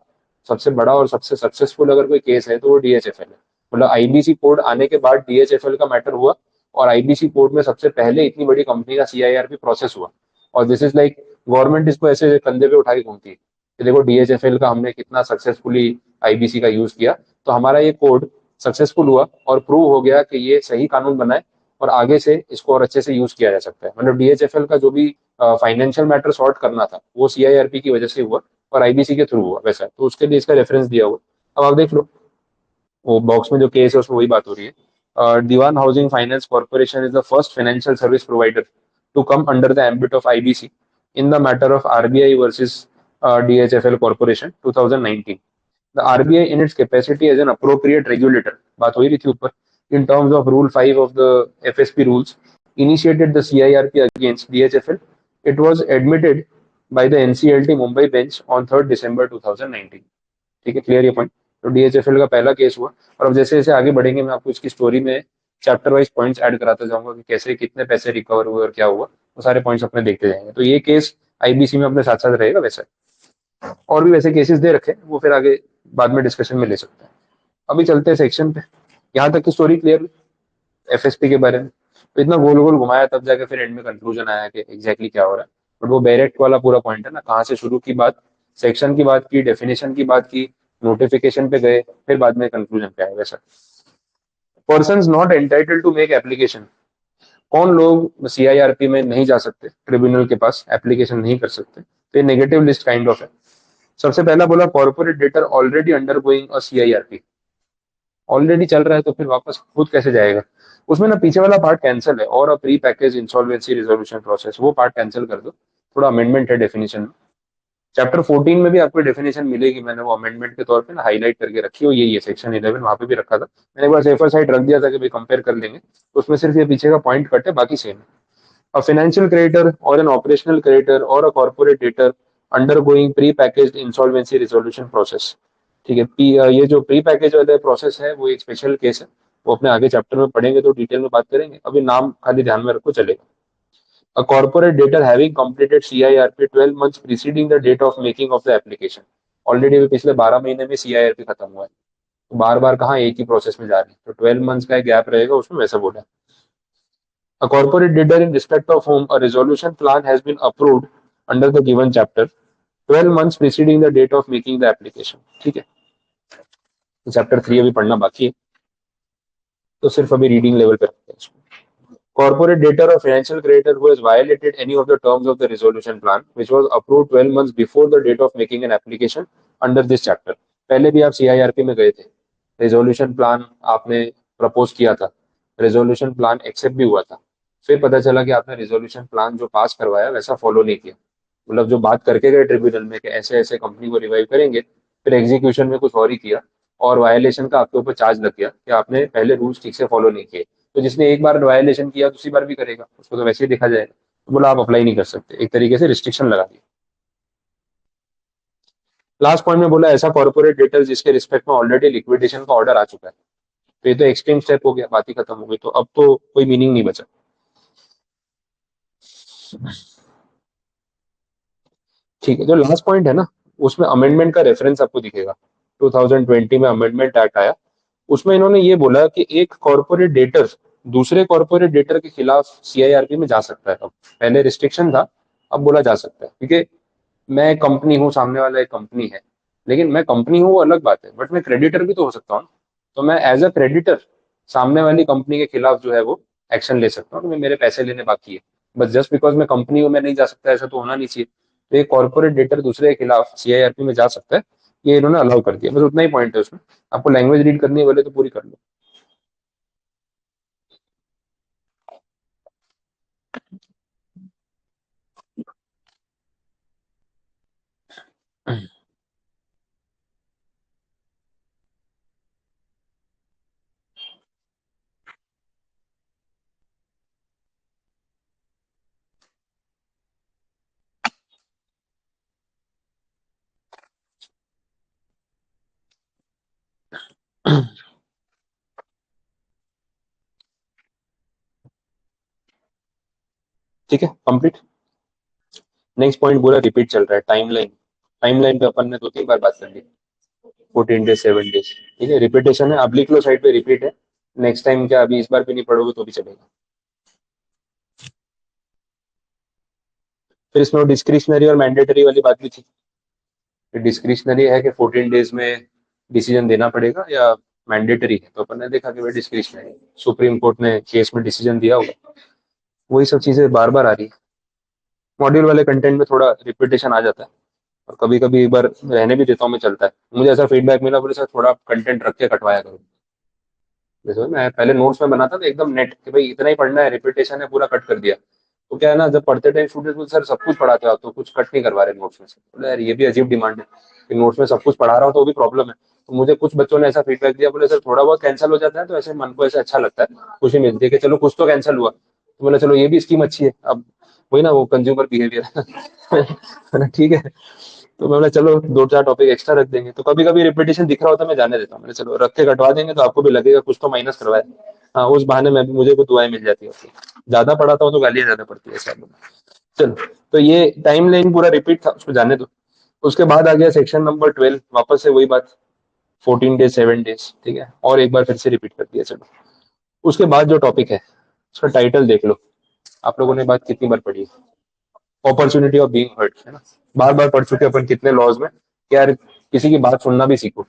सबसे बड़ा और सबसे सक्सेसफुल अगर कोई केस है, तो वो डीएचएफएल है। मतलब आईबीसी कोड आने के बाद डीएचएफएल का मैटर हुआ। और आईबीसी कोड में सबसे पहले इतनी बड़ी कंपनी का सीआईआरपी प्रोसेस हुआ। और दिस इज लाइक, गवर्नमेंट इसको ऐसे कंधे पे उठा के घूमती है कि देखो डीएचएफएल का हमने कितना सक्सेसफुली आईबीसी का यूज किया, तो हमारा ये कोड सक्सेसफुल हुआ और प्रूव हो गया कि ये सही कानून बना है। और आगे से इसको और अच्छे से यूज किया जा सकता है। मतलब डीएचएफएल का जो भी फाइनेंशियल मैटर सॉर्ट करना था वो सीआईआरपी की वजह से हुआ और आईबीसी के थ्रू हुआ वैसा, तो उसके लिए इसका रेफरेंस दिया हुआ। अब आप देख लो वो बॉक्स में जो केस है उसमें वही बात हो रही है। Dewan housing finance corporation is the first financial service provider to come under the ambit of IBC in the matter of RBI versus DHFL corporation 2019। The RBI in its capacity as an appropriate regulator, बात हो ही रही थी ऊपर, in terms of Rule 5 of the FSP rules, initiated the CIRP against DHFL. It was admitted by the NCLT Mumbai bench on 3rd December 2019. ठीक है, clear ये point. तो DHFL का पहला केस हुआ और अब जैसे जैसे आगे बढ़ेंगे मैं आपको इसकी स्टोरी में चैप्टर वाइज पॉइंट्स ऐड कराता जाऊंगा कि कैसे कितने पैसे रिकवर हुए और क्या हुआ, वो सारे पॉइंट्स अपने देखते जाएंगे। तो ये केस आईबीसी में अपने साथ साथ रहेगा वैसे, और भी वैसे केसेस दे रखे हैं, वो फिर आगे बाद में डिस्कशन में ले सकते हैं। अभी चलते हैं सेक्शन पे। यहाँ तक की स्टोरी क्लियर एफएसपी के बारे में। तो इतना गोल गोल घुमाया तब जाके फिर एंड में कंक्लूजन आया कि एग्जैक्टली क्या हो रहा है। बट वो डायरेक्ट वाला पूरा पॉइंट है ना, कहाँ से शुरू की बात, सेक्शन की बात की, डेफिनेशन की बात की, नोटिफिकेशन पे गए, फिर बाद में कंक्लूजन पे आए वैसा। Person not entitled to make application, कौन लोग सीआईआरपी में नहीं जा सकते, ट्रिब्यूनल के पास एप्लीकेशन नहीं कर सकते, तो ये नेगेटिव लिस्ट काइंड ऑफ है। सबसे पहला बोला corporate debtor already under going a CIRP, already चल रहा है तो फिर वापस खुद कैसे जाएगा। उसमें ना पीछे वाला पार्ट कैंसिल है, और अ pre package insolvency resolution process, वो पार्ट कैंसिल कर दो, थोड़ा अमेंडमेंट है डेफिनेशन में। चैप्टर 14 में भी आपको डेफिनेशन मिलेगी, मैंने वो अमेंडमेंट के तौर पे ना हाईलाइट करके रखी हो, यही है सेक्शन 11 वहां पे भी रखा था मैंने, एक बार सेफर साइड रख दिया था कि भाई कंपेयर कर लेंगे, तो उसमें सिर्फ ये पीछे का पॉइंट कट है, बाकी सेम है। A financial creditor or an operational creditor or a corporate debtor undergoing pre-packaged insolvency resolution process। ठीक है, ये जो प्री पैकेज वाला प्रोसेस है वो एक स्पेशल केस है, वो अपने आगे चैप्टर में पढ़ेंगे तो डिटेल में बात करेंगे, अभी नाम खाली ध्यान में रखो चलेगा। A corporate debtor having completed CIRP 12 months preceding the date of making of the application। Already अभी पिछले 12 महीने में CIRP खत्म हुआ है, तो बार बार कहाँ एक ही प्रोसेस में जा रही है, तो 12 मंथ्स का गैप रहेगा उसमें, वैसा बोला। A corporate debtor in respect of whom a resolution plan has been approved under the given chapter 12 months preceding the date of making the application। ठीक है, तो चैप्टर 3 अभी पढ़ना बाकी है, तो सिर्फ अभी रीडिंग लेवल पे रखते हैं इसको। Corporate debtor or financial creditor who has violated any of the terms of the resolution plan which was approved 12 months before the date of making an application under this chapter। पहले भी आप CIRP में गए थे, resolution plan आपने propose किया था, resolution plan accept भी हुआ था, फिर पता चला कि आपने रेजोल्यूशन प्लान जो पास करवाया वैसा फॉलो नहीं किया, मतलब जो बात करके गए ट्रिब्यूनल में कि ऐसे ऐसे कंपनी को रिवाइव करेंगे, फिर एग्जीक्यूशन में कुछ और ही किया और वायलेशन का आपके ऊपर चार्ज लग गया कि आपने पहले रूल्स ठीक से फॉलो नहीं किए। तो जिसने एक बार वायलेशन किया दूसरी बार भी करेगा, उसको तो वैसे ही देखा जाएगा, तो बोला आप अप्लाई नहीं कर सकते, एक तरीके से रिस्ट्रिक्शन लगा दी। लास्ट पॉइंट में बोला ऐसा कॉर्पोरेट डिटेल्स जिसके रिस्पेक्ट में ऑलरेडी लिक्विडेशन का ऑर्डर आ चुका है, तो ये तो एक्सट्रीम स्टेप हो गया, बात ही खत्म हो गई, तो अब तो कोई मीनिंग नहीं बचा। ठीक है, जो लास्ट पॉइंट है ना उसमें अमेंडमेंट का रेफरेंस आपको दिखेगा, 2020 में अमेंडमेंट एक्ट आया, उसमें इन्होंने ये बोला कि एक कॉर्पोरेट डेटर दूसरे कॉर्पोरेट डेटर के खिलाफ सीआईआरपी में जा सकता है। अब पहले रिस्ट्रिक्शन था, अब बोला जा सकता है, क्योंकि मैं कंपनी हूँ, सामने वाला एक कंपनी है, लेकिन मैं कंपनी हूँ वो अलग बात है, बट मैं क्रेडिटर भी तो हो सकता हूँ, तो मैं एज अ क्रेडिटर सामने वाली कंपनी के खिलाफ जो है वो एक्शन ले सकता हूँ, मेरे पैसे लेने बाकी है, बस जस्ट बिकॉज मैं कंपनी हूँ मैं नहीं जा सकता, ऐसा तो होना नहीं चाहिए। तो एक कॉर्पोरेट डेटर दूसरे के खिलाफ सीआईआरपी में जा सकता है, ये इन्होंने अलाउ कर दिया, बस उतना ही पॉइंट है उसमें। आपको लैंग्वेज रीड करनी है बोले तो पूरी कर लो। ठीक है, कंप्लीट। नेक्स्ट पॉइंट बोला रिपीट चल रहा है, टाइमलाइन। टाइमलाइन पे अपन ने 2-3 बार बात कर ली, 14 डेज 7 डेज, ठीक है, रिपीटेशन है, अब लिख लो साइड पे रिपीट है, नेक्स्ट टाइम क्या अभी इस बार भी नहीं पढ़ोगे तो भी चलेगा। फिर इसमें डिस्क्रिशनरी और मैंडेटरी वाली बात भी थी, डिस्क्रिशनरी है कि 14 डेज में डिसीजन देना पड़ेगा या मैंडेटरी है, तो अपन ने देखा कि भाई डिस्क्रिशनरी, सुप्रीम कोर्ट ने केस में डिसीजन दिया होगा। वही सब चीजें बार बार आ रही है। मॉड्यूल वाले कंटेंट में थोड़ा रिपीटेशन आ जाता है, और कभी कभी एक बार रहने भी देता हूँ मैं, चलता है। मुझे ऐसा फीडबैक मिला, बोले सर थोड़ा कंटेंट रख के कटवाया करो। जैसे मैं पहले नोट्स में बनाता था एकदम नेट कि भाई इतना ही पढ़ना है, रिपीटेशन है, पूरा कट कर दिया। तो क्या है ना, जब पढ़ते टाइम स्टूडेंट बोलते सर सब कुछ पढ़ाते हो आप, तो कुछ कट नहीं करवा रहे नोट्स में से। बोले यार ये भी अजीब डिमांड है कि नोट्स में सब कुछ पढ़ा रहा हूँ तो वो भी प्रॉब्लम है। तो मुझे कुछ बच्चों ने ऐसा फीडबैक दिया, बोले सर थोड़ा बहुत कैंसिल हो जाता है तो ऐसे मन को ऐसे अच्छा लगता है, खुशी मिलती है कि चलो कुछ तो कैंसिल हुआ। तो बोला चलो ये भी स्कीम अच्छी है। अब वही ना, वो कंज्यूमर बिहेवियर ठीक है। तो मैं बोला चलो दो चार टॉपिक एक्स्ट्रा रख देंगे, तो कभी कभी रिपीटेशन दिख रहा होता है, मैं जाने देता हूँ। मैंने चलो रख के कटवा देंगे तो आपको भी लगेगा कुछ तो माइनस करवाए। हाँ, उस बहाने में भी मुझे को दुआएं मिल जाती है उसकी। ज्यादा पढ़ाता हूँ तो गालियां ज्यादा पड़ती है सब। चलो, तो ये टाइम लाइन पूरा रिपीट था, उसको जाने दो। उसके बाद आ गया सेक्शन नंबर 12, वापस से वही बात, 14 डेज 7 डेज, ठीक है, और एक बार फिर से रिपीट कर दिया। चलो, उसके बाद जो टॉपिक है उसका टाइटल देख लो। आप लोगों ने बात कितनी बार पढ़ी है? अपॉर्चुनिटी ऑफ बीइंग हर्ट, है ना। बार बार पढ़ चुके अपन कितने लॉज में कि यार किसी की बात सुनना भी सीखो।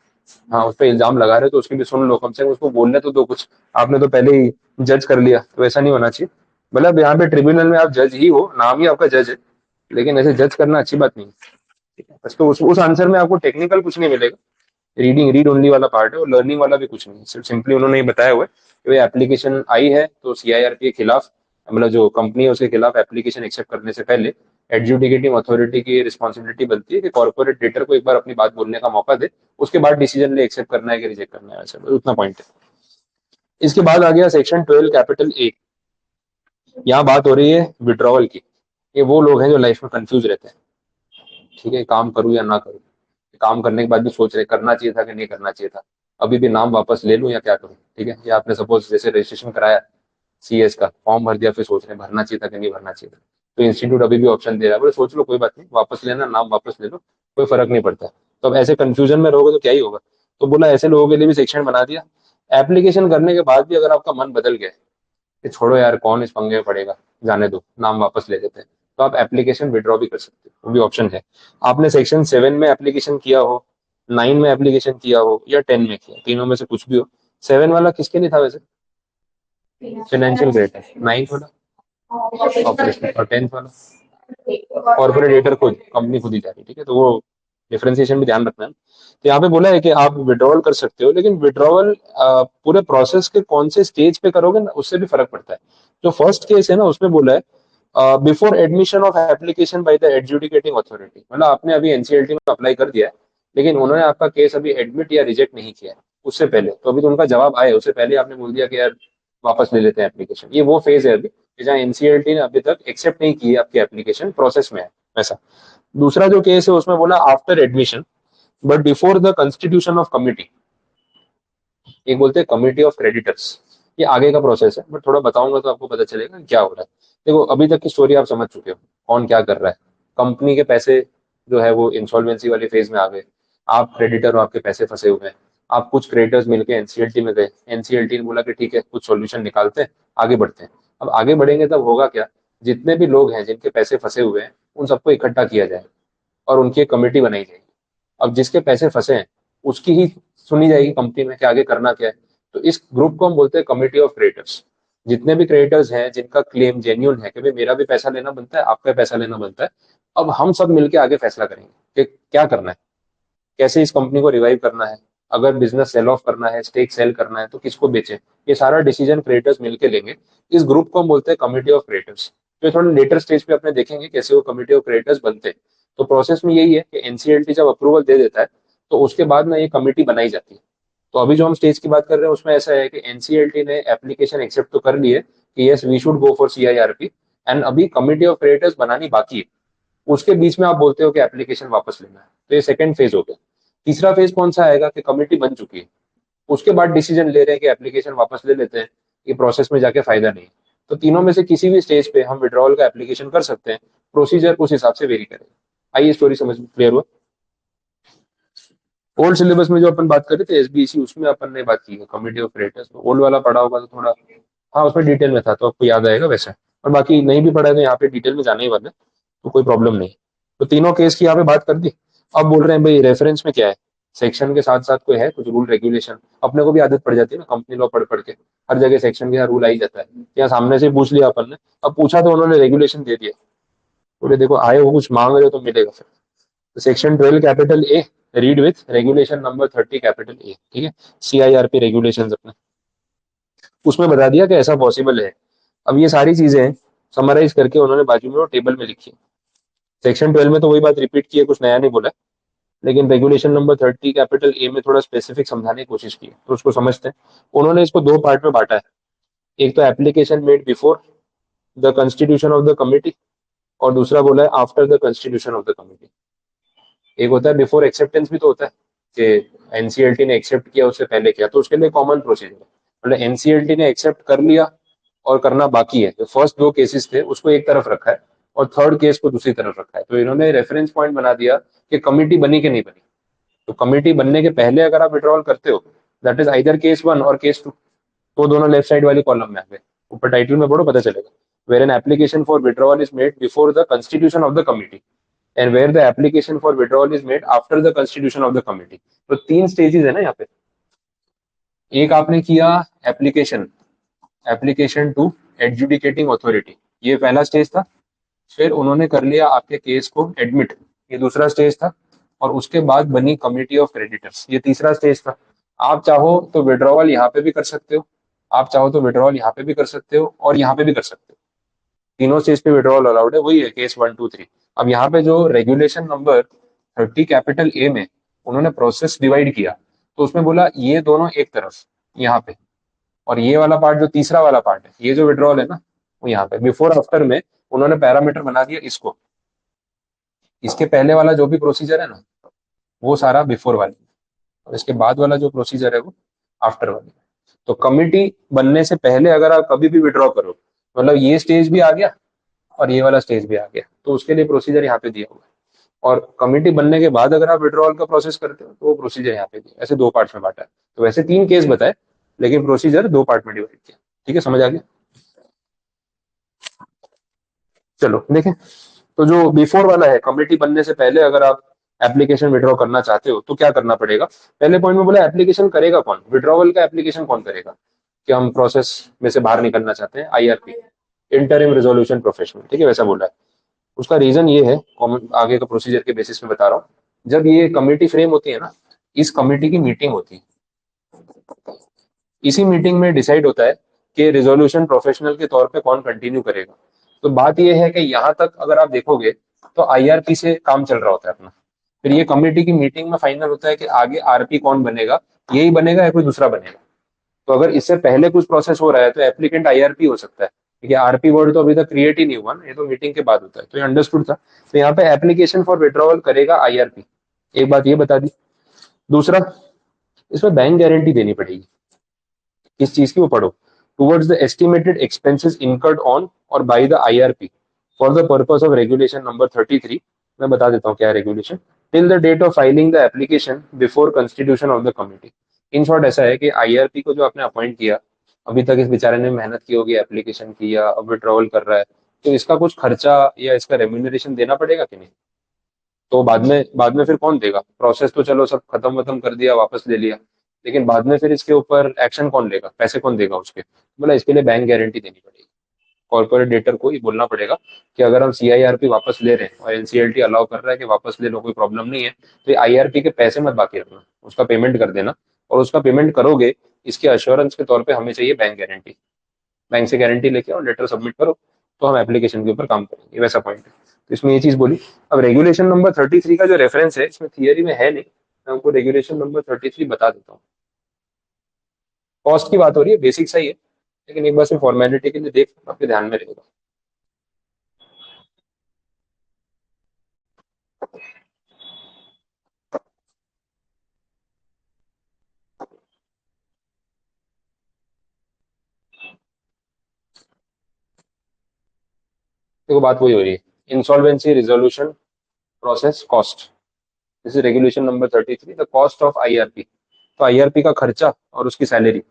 हाँ, उस पर इल्जाम लगा रहे हो तो उसकी भी सुन लो, कम से कम उसको बोलने तो दो कुछ। आपने तो पहले ही जज कर लिया, तो ऐसा नहीं होना चाहिए। मतलब यहाँ पे ट्रिब्यूनल में आप जज ही हो, नाम ही आपका जज है, लेकिन ऐसे जज करना अच्छी बात नहीं है, ठीक है। बस तो उस आंसर में आपको टेक्निकल कुछ नहीं मिलेगा। रीडिंग रीड ओनली वाला पार्ट है, और लर्निंग वाला भी कुछ नहीं है। सिर्फ सिंपली उन्होंने ये बताया हुआ है कि भाई एप्लीकेशन आई है तो सीआईआरपी के खिलाफ, मतलब जो कंपनी है उसके खिलाफ एप्लीकेशन एक्सेप्ट करने से पहले एडजुडिकेटिंग अथॉरिटी की रिस्पॉन्सिबिलिटी बनती है कि कॉर्पोरेट डेटर को एक बार अपनी बात बोलने का मौका दे, उसके बाद डिसीजन ले एक्सेप्ट करना है कि रिजेक्ट करना है, वैसे उतना पॉइंट है। इसके बाद आ गया सेक्शन 12 कैपिटल ए। यहाँ बात हो रही है विड्रॉवल की। ये वो लोग हैं जो लाइफ में कंफ्यूज रहते हैं, ठीक है, काम करूँ या ना करूँ। काम करने के बाद भी सोच रहे करना चाहिए था कि नहीं करना चाहिए था, अभी भी नाम वापस ले लूं या क्या करूं, ठीक है। या आपने सपोज जैसे रजिस्ट्रेशन कराया, सीएस का फॉर्म भर दिया, फिर सोच रहे हैं भरना चाहिए था कि नहीं भरना चाहिए था। तो इंस्टीट्यूट अभी भी ऑप्शन दे रहा है, बोले सोच लो कोई बात नहीं, वापस लेना, नाम वापस ले लो, कोई फर्क नहीं पड़ता। तो अब ऐसे कंफ्यूजन में रहोगे तो क्या ही होगा। तो बोला ऐसे लोगों के लिए भी सेक्शन बना दिया। एप्लीकेशन करने के बाद भी अगर आपका मन बदल गया कि छोड़ो यार कौन इस पंगे में पड़ेगा, जाने दो, नाम वापस ले लेते हैं, तो आप एप्लीकेशन विड्रॉ भी कर सकते हो, वो भी ऑप्शन है। आपने सेक्शन 7 में एप्लीकेशन किया हो, 9 में एप्लीकेशन किया हो, या 10 में किया, तीनों में से कुछ भी हो। 7 वाला किसके लिए था वैसे? फाइनेंशियल ग्रेड है। 9 वाला ऑपरेशन, और 10 वाला कॉर्पोरेट डेटर खुद, कंपनी खुद ही जा रही है, ठीक है। तो वो डिफरेंशिएशन भी ध्यान रखना है। तो यहाँ पे बोला है कि आप विड्रॉवल कर सकते हो, लेकिन विड्रॉवल पूरे प्रोसेस के कौन से स्टेज पे करोगे ना, उससे भी फर्क पड़ता है। जो फर्स्ट केस है ना, उसमें बोला है before admission of application by the adjudicating authority. मतलब आपने अभी एनसीएलटी में अप्लाई कर दिया है, लेकिन उन्होंने आपका केस अभी एडमिट या रिजेक्ट नहीं किया है उससे पहले, तो अभी तो उनका जवाब आए उससे पहले आपने बोल दिया कि यार वापस ले लेते हैं एप्लीकेशन। ये वो फेज है अभी कि जहाँ एनसीएलटी ने अभी तक एक्सेप्ट नहीं की है आपकी एप्लीकेशन, प्रोसेस में है ऐसा। दूसरा जो केस है उसमें बोला after admission but before the constitution of committee. एक बोलते हैं कमिटी ऑफ क्रेडिटर्स। ये आगे का प्रोसेस है, बट थोड़ा बताऊंगा तो आपको पता चलेगा क्या हो रहा है। देखो अभी तक की स्टोरी आप समझ चुके हो, कौन क्या कर रहा है। कंपनी के पैसे जो है वो इंसॉल्वेंसी वाली फेज में आ गए, आप क्रेडिटर हो, आपके पैसे फंसे हुए हैं। आप कुछ क्रेडिटर्स मिलकर एनसीएलटी में गए, एनसीएलटी ने बोला कि ठीक है कुछ सॉल्यूशन निकालते हैं, आगे बढ़ते हैं। अब आगे बढ़ेंगे तब होगा क्या, जितने भी लोग हैं जिनके पैसे फंसे हुए हैं उन सबको इकट्ठा किया जाए और उनकी एक कमेटी बनाई जाएगी। अब जिसके पैसे फंसे हैं उसकी ही सुनी जाएगी कंपनी में कि आगे करना क्या है। तो इस ग्रुप को हम बोलते हैं कमिटी ऑफ क्रिएटर्स। जितने भी क्रिएटर्स हैं जिनका क्लेम जेन्यून है कि भाई मेरा भी पैसा लेना बनता है, आपका पैसा लेना बनता है, अब हम सब मिलकर आगे फैसला करेंगे कि क्या करना है, कैसे इस कंपनी को रिवाइव करना है, अगर बिजनेस सेल ऑफ करना है, स्टेक सेल करना है तो किसको बेचें। ये सारा डिसीजन क्रिएटर्स मिलकर लेंगे। इस ग्रुप को हम बोलते हैं कमिटी ऑफ क्रिएटर्स। तो थोड़ा लेटर स्टेज पे अपने देखेंगे कैसे वो कमिटी ऑफ क्रिएटर्स बनते हैं। तो प्रोसेस में यही है कि एनसीएलटी जब अप्रूवल दे देता है तो उसके बाद ना ये कमिटी बनाई जाती है। तो अभी जो हम स्टेज की बात कर रहे हैं उसमें ऐसा है कि एनसीएलटी ने एप्लीकेशन एक्सेप्ट तो कर ली है कि yes we should go for CIRP, and अभी कमिटी ऑफ क्रिएटर्स बनानी बाकी है। उसके बीच में आप बोलते हो कि एप्लीकेशन वापस लेना है, तो ये सेकंड फेज हो गया। तीसरा फेज कौन सा आएगा कि कमिटी बन चुकी है, उसके बाद डिसीजन ले रहे हैं कि एप्लीकेशन वापस ले लेते हैं, ये प्रोसेस में जाके फायदा नहीं है। तो तीनों में से किसी भी स्टेज पे हम विड्रॉवल का एप्लीकेशन कर सकते हैं, प्रोसीजर उस हिसाब से वेरी करेगा। आइए स्टोरी समझ क्लियर हुआ। ओल्ड सिलेबस में जो अपन बात कर रहे थे एसबीसी, उसमें अपन ने बात की है कमिटी ऑफ क्रिएटर्स। ओल्ड वाला पढ़ा होगा तो थोड़ा, हाँ उसमें डिटेल में था तो आपको याद आएगा वैसे। और बाकी नहीं भी पढ़ा है तो यहाँ पे डिटेल में जाने ही वाले हैं, तो कोई प्रॉब्लम नहीं। तो तीनों केस की यहाँ पे बात कर दी। अब बोल रहे हैं भाई रेफरेंस में क्या है, सेक्शन के साथ साथ कोई है कुछ रूल रेगुलेशन, अपने को भी आदत पड़ जाती है ना कंपनी लॉ पढ़ पढ़ के, हर जगह सेक्शन के रूल आ ही जाता है। यहाँ सामने से पूछ लिया अपन ने, अब पूछा तो उन्होंने रेगुलेशन दे दिया, बोले देखो आए हो कुछ मांग रहे हो तो मिलेगा फिर। तो section 12 capital A, read with regulation number 30 capital A, ठीक है, CIRP रेगुलेशन अपने, उसमें बता दिया कि ऐसा पॉसिबल है। अब ये सारी चीजें समराइज करके उन्होंने बाजू में वो टेबल में लिखी है। सेक्शन 12 में तो वही बात रिपीट की है, कुछ नया नहीं बोला, लेकिन रेगुलेशन नंबर 30 कैपिटल ए में थोड़ा स्पेसिफिक समझाने की कोशिश की है, तो उसको समझते हैं। उन्होंने इसको दो पार्ट में बांटा है, एक तो application made before the constitution of the committee, और दूसरा बोला है after the constitution of the committee. एक होता है बिफोर एक्सेप्टेंस भी तो होता है कि एनसीएलटी ने एक्सेप्ट किया उससे पहले किया, तो उसके लिए कॉमन प्रोसीजर है, मतलब एनसीएलटी ने एक्सेप्ट कर लिया और करना बाकी है, तो फर्स्ट दो केसेस थे उसको एक तरफ रखा है और थर्ड केस को दूसरी तरफ रखा है। तो इन्होंने रेफरेंस पॉइंट बना दिया कि कमिटी बनी कि नहीं बनी। तो कमिटी बनने के पहले अगर आप विड्रॉल करते हो, दैट इज आइदर केस 1 और केस 2, तो दोनों लेफ्ट साइड वाली कॉलम में आ गए, ऊपर टाइटल में पढ़ो पता चलेगा। Where an application for withdrawal is made before the constitution of the committee and where the application for withdrawal is made after the constitution of the committee. तो तीन स्टेजेस है ना यहाँ पे। एक आपने किया application, application to adjudicating authority, ये पहला स्टेज था। फिर उन्होंने कर लिया आपके केस को एडमिट, ये दूसरा स्टेज था। और उसके बाद बनी कमिटी ऑफ क्रेडिटर्स, ये तीसरा स्टेज था। आप चाहो तो विड्रॉवल यहाँ पे भी कर सकते हो, आप चाहो तो विड्रॉवल यहाँ पे भी कर सकते हो और यहाँ पे भी कर सकते हो, तीनों स्टेज पे विड्रॉवल अलाउड है, वही है केस 1 2 3। अब यहाँ पे जो रेगुलेशन नंबर 30 कैपिटल ए में उन्होंने प्रोसेस डिवाइड किया, तो उसमें बोला ये दोनों एक तरफ यहाँ पे, और ये वाला पार्ट जो तीसरा वाला पार्ट है, ये जो विड्रॉल है ना, वो यहाँ पे बिफोर आफ्टर में उन्होंने पैरामीटर बना दिया इसको, इसके पहले वाला जो भी प्रोसीजर है ना वो सारा बिफोर वाले, और इसके बाद वाला जो प्रोसीजर है वो आफ्टर वाले। तो कमिटी बनने से पहले अगर आप कभी भी विड्रॉ करो, मतलब ये स्टेज भी आ गया और ये वाला स्टेज भी आ गया, तो उसके लिए प्रोसीजर यहाँ पे दिया हुआ है। और कमिटी बनने के बाद अगर आप विड्रॉल का प्रोसेस करते हो तो वो प्रोसीजर यहाँ पे दिया, ऐसे दो पार्ट्स में बांटा है। तो वैसे तीन केस बताए, लेकिन प्रोसीजर दो पार्ट में डिवाइड किया। ठीक है, समझ आ गया। चलो देखें, तो जो बिफोर वाला है, कमिटी बनने से पहले अगर आप एप्लीकेशन विड्रॉ करना चाहते हो तो क्या करना पड़ेगा। पहले पॉइंट में बोला एप्लीकेशन करेगा कौन, विड्रॉवल का एप्लीकेशन कौन करेगा, कि हम प्रोसेस में से बाहर निकलना चाहते हैं, IRP, इंटरिम रिजोल्यूशन प्रोफेशनल, ठीक है, वैसा बोला है। उसका रीजन ये है, आगे का प्रोसीजर के बेसिस पे बता रहा हूँ। जब ये कमेटी फ्रेम होती है ना, इस कमेटी की मीटिंग होती है, इसी मीटिंग में डिसाइड होता है कि रिजोल्यूशन प्रोफेशनल के तौर पे कौन कंटिन्यू करेगा। तो बात यह है कि यहाँ तक अगर आप देखोगे तो IRP से काम चल रहा होता है अपना, फिर ये कमेटी की मीटिंग में फाइनल होता है कि आगे RP कौन बनेगा, यही बनेगा या कोई दूसरा बनेगा। तो अगर इससे पहले कुछ प्रोसेस हो रहा है तो एप्लीकेंट IRP हो सकता है, क्योंकि RP वर्ड तो अभी तक क्रिएट ही नहीं हुआ ना, ये तो मीटिंग के बाद होता है, तो ये अंडरस्टूड था। तो यहाँ पे एप्लीकेशन फॉर विड्रॉवल करेगा IRP, एक बात ये बता दी। दूसरा, इसमें बैंक गारंटी देनी पड़ेगी, किस चीज की वो पढ़ो, towards the estimated expenses incurred on or by the IRP for the purpose of regulation number 33। मैं बता देता हूँ क्या है regulation. Till the date of filing the application before constitution of the committee. In short ऐसा है कि IRP को जो आपने अपॉइंट किया, अभी तक इस बेचारे ने मेहनत की होगी, एप्लीकेशन किया, अब विड्रॉवल कर रहा है, तो इसका कुछ खर्चा या इसका रेम्यूनरेशन देना पड़ेगा कि नहीं। तो बाद में फिर कौन देगा, प्रोसेस तो चलो सब खत्म वत्म कर दिया, वापस ले लिया, लेकिन बाद में फिर इसके ऊपर एक्शन कौन लेगा, पैसे कौन देगा उसके, बोला इसके लिए बैंक गारंटी देनी पड़ेगी। कॉर्पोरेट डेटर को ये बोलना पड़ेगा कि अगर हम CIRP वापस ले रहे हैं और NCLT अलाउ कर रहा है कि वापस ले लो, कोई प्रॉब्लम नहीं है, तो ये IRP के पैसे मत बाकी रखना, उसका पेमेंट कर देना। और उसका पेमेंट करोगे, इसके अश्योरेंस के तौर पे हमें चाहिए बैंक गारंटी, बैंक से गारंटी लेके और लेटर सबमिट करो, तो हम एप्लीकेशन के ऊपर काम करेंगे, वैसा पॉइंट है। तो इसमें ये चीज बोली। अब रेगुलेशन नंबर 33 का जो रेफरेंस है, इसमें थियरी में है नहीं, मैं आपको रेगुलेशन नंबर 33 बता देता हूँ। कॉस्ट की बात हो रही है, बेसिक सही है, लेकिन एक बार सिर्फ फॉर्मेलिटी के लिए देख, आपके ध्यान में रहेगा। देखो बात वही हो रही है, insolvency resolution process cost, this is regulation number 33, the cost of IRP। तो IRP का खर्चा और उसकी सैलरी,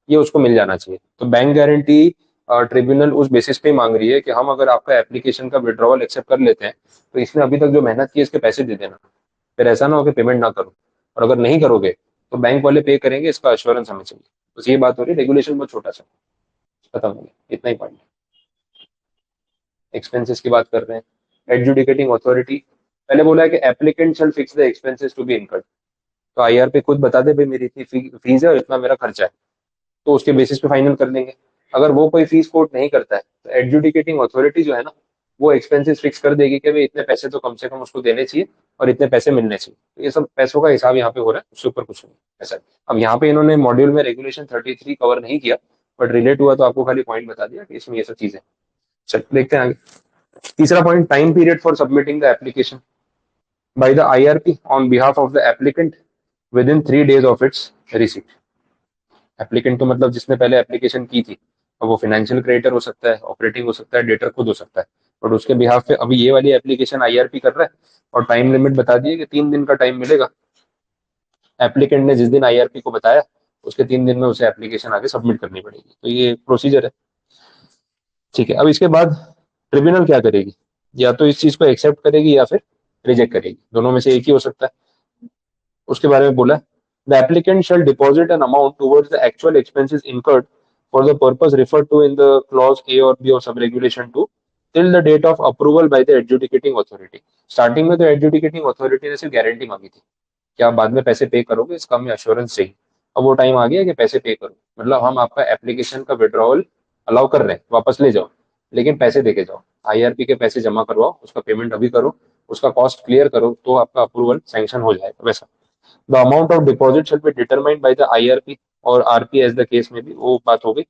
ये उसको मिल जाना चाहिए। तो बैंक गारंटी ट्रिब्यूनल उस बेसिस पे मांग रही है कि हम अगर आपका एप्लीकेशन का विड्रॉवल एक्सेप्ट कर लेते हैं, तो इसने अभी तक जो मेहनत की है इसके पैसे दे देना, फिर ऐसा ना हो कि पेमेंट ना करो। और अगर नहीं करोगे तो बैंक वाले पे करेंगे, इसका अश्योरेंस हमें चाहिए। बस ये बात हो रही है, रेगुलेशन बहुत छोटा सा, खत्म हो गया, इतना ही पॉइंट। एक्सपेंसेस की बात कर रहे हैं, एडजुडिकेटिंग अथॉरिटी, पहले बोला है कि applicant shall fix the expenses to be incurred. तो आईआर पे खुद बता दे भाई मेरी इतनी फीस है और इतना मेरा खर्चा है, तो उसके बेसिस पे फाइनल कर लेंगे। अगर वो कोई फीस कोट नहीं करता है तो एडजुडिकेटिंग अथॉरिटी जो है ना, वो एक्सपेंसेस फिक्स कर देगी कि भाई इतने पैसे तो कम से कम उसको देने चाहिए और इतने पैसे मिलने चाहिए। तो ये सब पैसों का हिसाब यहाँ पे हो रहा है, उसके ऊपर कुछ नहीं ऐसा। अब यहाँ पे इन्होंने मॉड्यूल में रेगुलेशन 33 कवर नहीं किया, बट रिलेट हुआ तो आपको खाली पॉइंट बता दिया कि इसमें ये सब चीजें। चल देखते हैं आगे। तीसरा point, time period for submitting the application by the IRP on behalf of the applicant with in 3 days of its receipt. Applicant तो मतलब जिसने पहले एप्लीकेशन की थी, अब वो फाइनेंशियल क्रेडिटर हो सकता है, ऑपरेटिंग हो सकता है, डेटर खुद हो सकता है। बट उसके बिहाफ पे अभी ये वाली एप्लीकेशन आईआरपी कर रहा है, और टाइम लिमिट बता दी है कि 3 दिन का टाइम मिलेगा। एप्लीकेंट ने जिस दिन आईआरपी को बताया उसके 3 दिन में उसे एप्लीकेशन आगे सबमिट करनी पड़ेगी। तो ये प्रोसीजर है, ठीक है। अब इसके बाद ट्रिब्यूनल क्या करेगी, या तो इस चीज को एक्सेप्ट करेगी या फिर रिजेक्ट करेगी, दोनों में से एक ही हो सकता है। उसके बारे में बोला, the applicant shall deposit an amount towards the actual expenses incurred for the purpose referred to in the clause A or B of sub regulation 2 till the date of approval by the adjudicating authority. Starting में तो adjudicating authority ने सिर्फ guarantee मांगी थी कि आप बाद में पैसे पे करोगे, इसका हमें अश्योरेंस चाहिए। अब वो टाइम आ गया कि पैसे पे करो, मतलब हम आपका एप्लीकेशन का विड्रॉवल अलाउ कर रहे हैं, वापस ले जाओ, लेकिन पैसे देके जाओ। आईआरपी के पैसे जमा करवाओ, उसका पेमेंट अभी करो, उसका कॉस्ट क्लियर करो, तो आपका अप्रूवल सैंक्शन हो जाएगा वैसा। The amount of deposit shall be determined by the IRP or RP as the case may be, वो बात हो गई।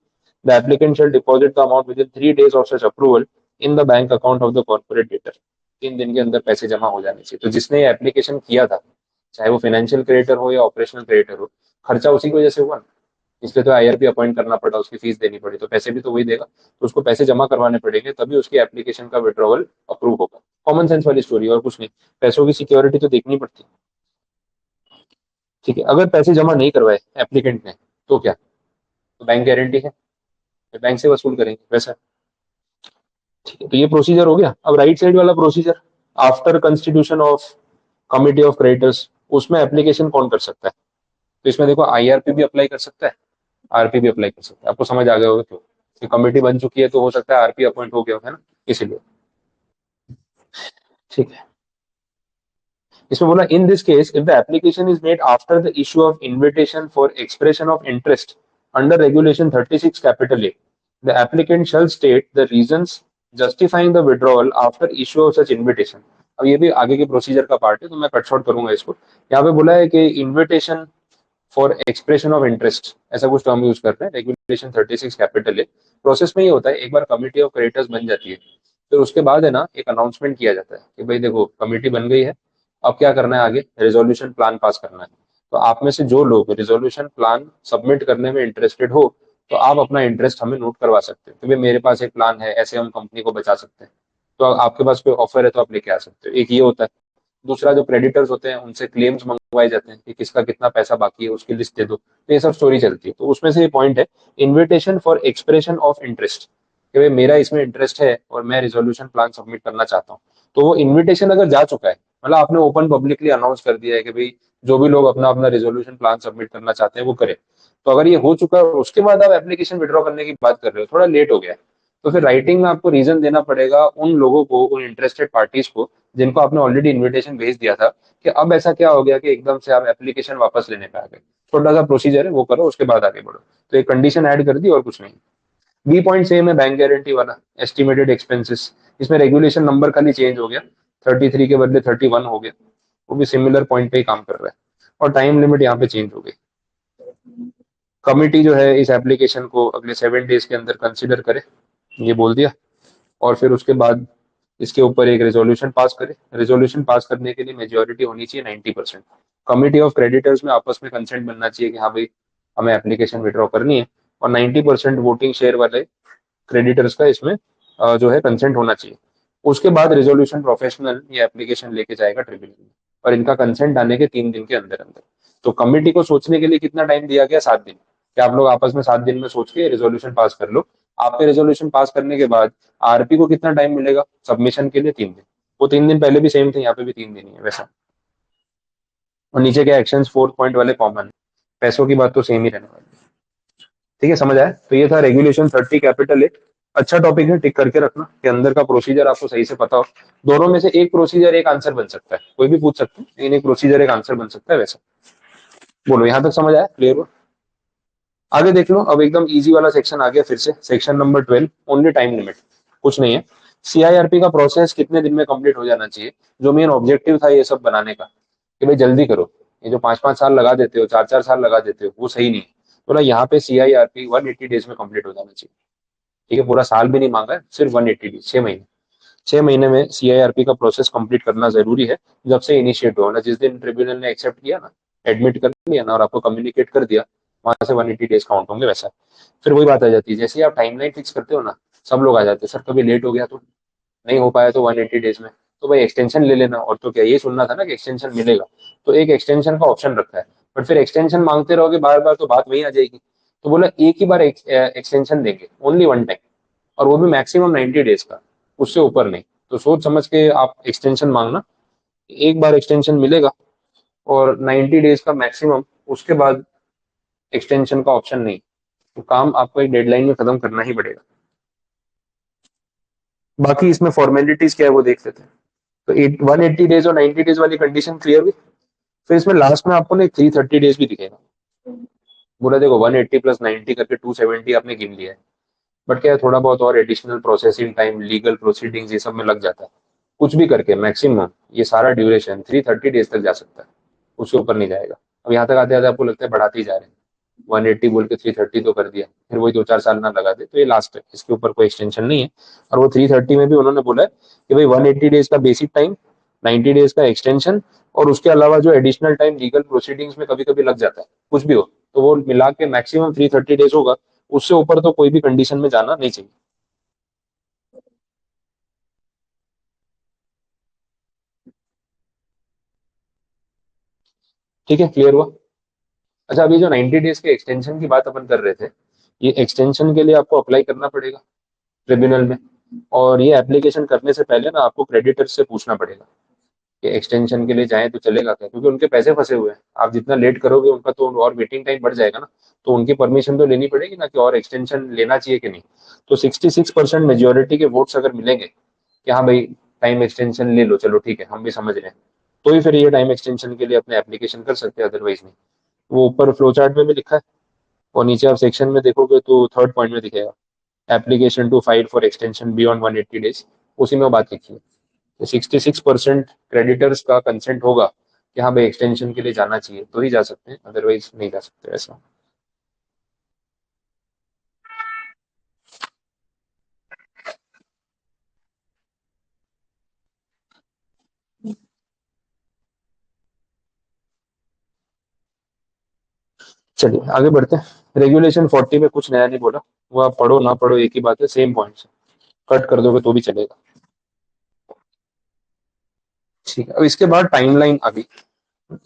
The applicant shall deposit the amount within 3 days of such approval in the bank account of the corporate debtor। 3 दिन के अंदर पैसे जमा हो जाने चाहिए। तो जिसने ये एप्लीकेशन किया था, चाहे वो फाइनेंशियल क्रेडिटर हो या ऑपरेशनल क्रेडिटर हो, खर्चा उसी की वजह से हुआ ना, इसलिए तो आईआरपी अपॉइंट करना पड़ा, उसकी फीस देनी पड़ी, तो पैसे भी तो वही देगा, तो उसको पैसे जमा करवाने पड़ेंगे, तभी उसकी एप्लीकेशन का विड्रॉवल अप्रूव होगा। कॉमन सेंस वाली स्टोरी और कुछ नहीं। पैसों की सिक्योरिटी तो देखनी पड़ती है, ठीक है। अगर पैसे जमा नहीं करवाए एप्लीकेंट ने तो क्या, तो बैंक गारंटी है, तो बैंक से वसूल करेंगे वैसा, ठीक है। तो ये प्रोसीजर हो गया। अब राइट साइड वाला procedure, after constitution of committee of creditors, उसमें एप्लीकेशन कौन कर सकता है। तो इसमें देखो आईआरपी भी अप्लाई कर सकता है, आरपी भी अप्लाई कर सकता है। आपको समझ आ गया होगा क्यों, कि कमिटी बन चुकी है तो हो सकता है आरपी अपॉइंट हो गया है ना, इसीलिए, ठीक है। इसमें बोला, in this case if the application is made after the issue of invitation for expression of interest under regulation 36 capital A, the applicant shall state the reasons justifying the withdrawal after issue of such invitation. अब ये भी आगे के procedure का part है, तो मैं cut short करूंगा इसको। यहाँ पे बोला है कि invitation for expression of interest, ऐसा कुछ टर्म यूज कर रहे हैं, रेगुलेशन 36 कैपिटल ए। प्रोसेस में ये होता है, एक बार कमिटी ऑफ क्रेडिटर्स बन जाती है, फिर उसके बाद है ना एक अनाउंसमेंट किया जाता है कि भाई देखो कमिटी बन गई है, अब क्या करना है आगे, रेजोल्यूशन प्लान पास करना है। तो आप में से जो लोग रेजोल्यूशन प्लान सबमिट करने में इंटरेस्टेड हो, तो आप अपना इंटरेस्ट हमें नोट करवा सकते हैं कि भाई मेरे पास एक प्लान है, ऐसे हम कंपनी को बचा सकते हैं। तो आपके पास कोई ऑफर है तो आप लेके आ सकते हो, एक ये होता है। दूसरा, जो क्रेडिटर्स होते हैं उनसे क्लेम्स मंगवाए जाते हैं कि किसका कितना पैसा बाकी है, उसकी लिस्ट दे दो, तो ये सब स्टोरी चलती है। तो उसमें से ये पॉइंट है, invitation for expression of interest, कि भाई मेरा इसमें इंटरेस्ट है और मैं रिजोल्यूशन प्लान सबमिट करना चाहता हूँ। तो वो इन्विटेशन अगर जा चुका है, मतलब आपने ओपन पब्लिकली अनाउंस कर दिया है कि भाई जो भी लोग अपना अपना रिजोल्यूशन प्लान सबमिट करना चाहते हैं वो करें, तो अगर ये हो चुका है और उसके बाद आप एप्लीकेशन विड्रॉ करने की बात कर रहे हो, थोड़ा लेट हो गया है, तो फिर राइटिंग में आपको रीजन देना पड़ेगा उन लोगों को, उन इंटरेस्टेड पार्टीज को, जिनको आपने ऑलरेडी इन्विटेशन भेज दिया था, कि अब ऐसा क्या हो गया कि एकदम से आप एप्लीकेशन वापस लेने पे आ गए। छोटा सा प्रोसीजर है, वो करो, उसके बाद आगे बढ़ो। तो एक कंडीशन ऐड कर दी और कुछ नहीं। बी पॉइंट सेम है, बैंक गारंटी वाला, एस्टिमेटेड एक्सपेंसेस। इसमें रेगुलेशन नंबर खाली चेंज हो गया, 33 के बदले 31 हो गया, वो भी सिमिलर पॉइंट पे ही काम कर रहा है। और टाइम लिमिट यहाँ पे चेंज हो गई। कमिटी जो है इस एप्लीकेशन को अगले 7 डेज के अंदर कंसिडर करे, ये बोल दिया। और फिर उसके बाद इसके ऊपर एक रेजोल्यूशन पास करे। रेजोल्यूशन पास करने के लिए मेजोरिटी होनी चाहिए 90%। कमिटी ऑफ क्रेडिटर्स में आपस में कंसेंट बनना चाहिए कि हाँ भाई हमें एप्लीकेशन विड्रॉ करनी है, और 90% वोटिंग शेयर वाले क्रेडिटर्स का इसमें जो है कंसेंट होना चाहिए। उसके बाद रेजोल्यूशन प्रोफेशनल ये एप्लीकेशन लेके जाएगा ट्रिब्यूनल में, और इनका कंसेंट आने के 3 दिन के अंदर अंदर। तो कमिटी को सोचने के लिए कितना टाइम दिया गया, 7 दिन, कि आप लोग आपस में 7 दिन में सोच के रेजोल्यूशन पास कर लो। आपके रेजोल्यूशन पास करने के बाद आरपी को कितना टाइम मिलेगा सबमिशन के लिए, 3 दिन। वो 3 दिन पहले भी सेम थे, यहाँ पे भी 3 दिन ही है वैसा। और नीचे क्या एक्शंस 4 पॉइंट वाले कॉमन, पैसों की बात तो सेम ही रहने वाली है। ठीक है, समझ आया? तो ये था रेगुलेशन 30 कैपिटल ए। अच्छा टॉपिक है, टिक करके रखना कि अंदर का प्रोसीजर आपको सही से पता हो। दोनों में से एक प्रोसीजर एक आंसर बन सकता है, कोई भी पूछ सकता है, लेकिन एक प्रोसीजर एक आंसर बन सकता है वैसा। बोलो, यहां तक समझ आया? क्लियर हो? आगे देख लो, अब एकदम इजी वाला सेक्शन आ गया फिर से, section number 12, only time limit. कुछ नहीं है, सीआईआरपी का प्रोसेस कितने दिन में कंप्लीट हो जाना चाहिए। जो मेन ऑब्जेक्टिव था ये सब बनाने का कि भाई जल्दी करो, ये जो 5-5 साल लगा देते हो, 4-4 साल लगा देते हो, वो सही नहीं है। तो ना, यहाँ पे सीआईआरपी 180 डेज में कंप्लीट हो जाना चाहिए। ठीक है, पूरा साल भी नहीं मांगा है, सिर्फ 180 डेज, 6 महीने। 6 महीने में सीआईआरपी का प्रोसेस कंप्लीट करना जरूरी है। जब से इनिशिएट हुआ ना, जिस दिन ट्रिब्यूनल ने एक्सेप्ट किया ना, एडमिट कर लिया ना और आपको कम्युनिकेट कर दिया, वहां से 180 डेज काउंट होंगे वैसा। फिर वही बात आ जाती है, जैसे ही आप टाइमलाइन फिक्स करते हो ना, सब लोग आ जाते हैं, सर कभी लेट हो गया तो, नहीं हो पाया तो 180 डेज में, तो भाई एक्सटेंशन ले लेना। और तो क्या, ये सुनना था ना कि एक्सटेंशन मिलेगा, तो एक एक्सटेंशन का ऑप्शन रखा है। बट फिर एक्सटेंशन मांगते रहोगे बार बार तो बात वही आ जाएगी। तो बोला एक ही बार एक्सटेंशन देंगे, ओनली वन टाइम, और वो भी मैक्सिमम 90 डेज का, उससे ऊपर नहीं। तो सोच समझ के आप एक्सटेंशन मांगना, एक बार एक्सटेंशन मिलेगा और 90 डेज का मैक्सिमम, उसके बाद एक्सटेंशन का ऑप्शन नहीं। तो काम आपको एक डेडलाइन में खत्म करना ही पड़ेगा। बाकी इसमें फॉर्मेलिटीज क्या है वो देख लेते हैं। तो 180 डेज और 90 डेज वाली कंडीशन क्लियर हुई। फिर इसमें लास्ट में आपको ना 330 डेज भी दिखेगा। बोला देखो, 180 + 90 करके 270 आपने गिन लिया है। बट क्या है, थोड़ा बहुत और additional processing time, legal proceedings, ये सब में लग जाता है। कुछ भी करके मैक्सिमम ये सारा ड्यूरेशन 330 डेज तक जा सकता है, उसके ऊपर नहीं जाएगा। अब यहाँ तक आते आते आपको लगता है बढ़ाते ही जा रहे हैं, 180 बोल के 330 तो कर दिया, फिर वही 2-4 साल ना लगा दे, तो ये लास्ट है, इसके ऊपर कोई एक्सटेंशन नहीं है। और वो 330 में भी उन्होंने बोला है कि भाई 180 डेज का बेसिक टाइम, 90 डेज का एक्सटेंशन, और उसके अलावा जो एडिशनल टाइम लीगल प्रोसीडिंग्स में कभी कभी लग जाता है, कुछ भी हो, तो वो मिला के मैक्सिमम 330 डेज होगा। उससे ऊपर तो कोई भी कंडीशन में जाना नहीं चाहिए। ठीक है, क्लियर हुआ? अच्छा, अभी जो 90 डेज के एक्सटेंशन की बात अपन कर रहे थे, ये एक्सटेंशन के लिए आपको अप्लाई करना पड़ेगा ट्रिब्यूनल में। और ये एप्लीकेशन करने से पहले ना आपको क्रेडिटर से पूछना पड़ेगा कि एक्सटेंशन के लिए जाएं तो चलेगा क्या, क्योंकि उनके पैसे फंसे हुए हैं। आप जितना लेट करोगे उनका तो और वेटिंग टाइम बढ़ जाएगा ना। तो उनकी परमिशन तो लेनी पड़ेगी ना कि और एक्सटेंशन लेना चाहिए कि नहीं। तो 66% मेजोरिटी के वोट्स अगर मिलेंगे कि हाँ भाई टाइम एक्सटेंशन ले लो, चलो ठीक है, हम भी समझ रहे हैं, तो ही फिर ये टाइम एक्सटेंशन के लिए अपने एप्लीकेशन कर सकते हैं, अदरवाइज नहीं। वो ऊपर फ्लो चार्ट में भी लिखा है, और नीचे आप सेक्शन में देखोगे तो थर्ड पॉइंट में दिखेगा, application to file for extension beyond 180 days, उसी में वो बात लिखी है। 66% क्रेडिटर्स का कंसेंट होगा कि हाँ भाई एक्सटेंशन के लिए जाना चाहिए, तो ही जा सकते हैं, अदरवाइज नहीं जा सकते ऐसा। चलिए आगे बढ़ते हैं। रेगुलेशन 40 में कुछ नया नहीं बोला, वो आप पढ़ो ना पढ़ो एक ही बात है, सेम पॉइंट्स। कट कर दोगे तो भी चलेगा। ठीक है, अब इसके बाद टाइमलाइन अभी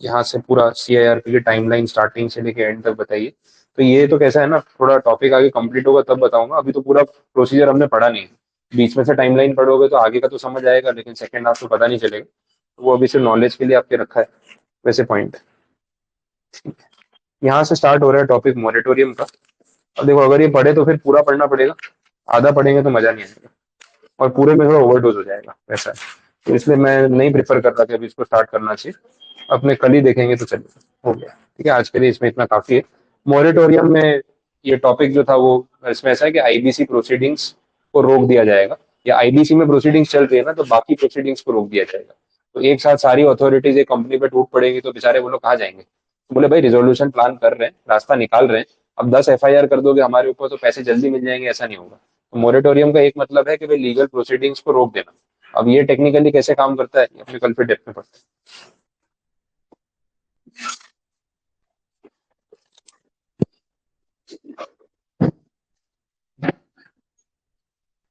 यहाँ से पूरा सीआईआरपी की टाइमलाइन स्टार्टिंग से लेके एंड तक बताइए। तो ये तो कैसा है ना, थोड़ा टॉपिक आगे कंप्लीट होगा तब बताऊंगा, अभी तो पूरा प्रोसीजर हमने पढ़ा नहीं है। बीच में से टाइमलाइन पढ़ोगे तो आगे का तो समझ आएगा, लेकिन सेकंड हाफ तो पता नहीं चलेगा। तो वो अभी सिर्फ नॉलेज के लिए आपके रखा है वैसे पॉइंट। यहाँ से स्टार्ट हो रहा है टॉपिक मोरेटोरियम का। अब देखो, अगर ये पढ़े तो फिर पूरा पढ़ना पड़ेगा, आधा पढ़ेंगे तो मजा नहीं आएगा, और पूरे में थोड़ा ओवरडोज हो जाएगा वैसा है। तो इसलिए मैं नहीं प्रेफर करता कि अभी इसको स्टार्ट करना चाहिए, अपने कल ही देखेंगे तो चलेगा, हो गया। ठीक है, आज के लिए इसमें इतना काफी है। मॉरिटोरियम में ये टॉपिक जो था वो, इसमें ऐसा है कि आईबीसी प्रोसीडिंग्स को रोक दिया जाएगा, या आईबीसी में प्रोसीडिंग्स चल रही है ना, तो बाकी प्रोसीडिंग्स को रोक दिया जाएगा। तो एक साथ सारी अथॉरिटीज एक कंपनी पे टूट पड़ेगी तो बेचारे वो लोग कहाँ जाएंगे। तो बोले भाई रिजोल्यूशन प्लान कर रहे हैं, रास्ता निकाल रहे हैं, अब 10 एफआईआर कर दोगे हमारे ऊपर तो पैसे जल्दी मिल जाएंगे, ऐसा नहीं होगा। तो मोरेटोरियम का एक मतलब है कि भाई लीगल प्रोसीडिंग्स को रोक देना। अब ये टेक्निकली कैसे काम करता है ये अपने कल फिर डेप्थ में पढ़ते हैं।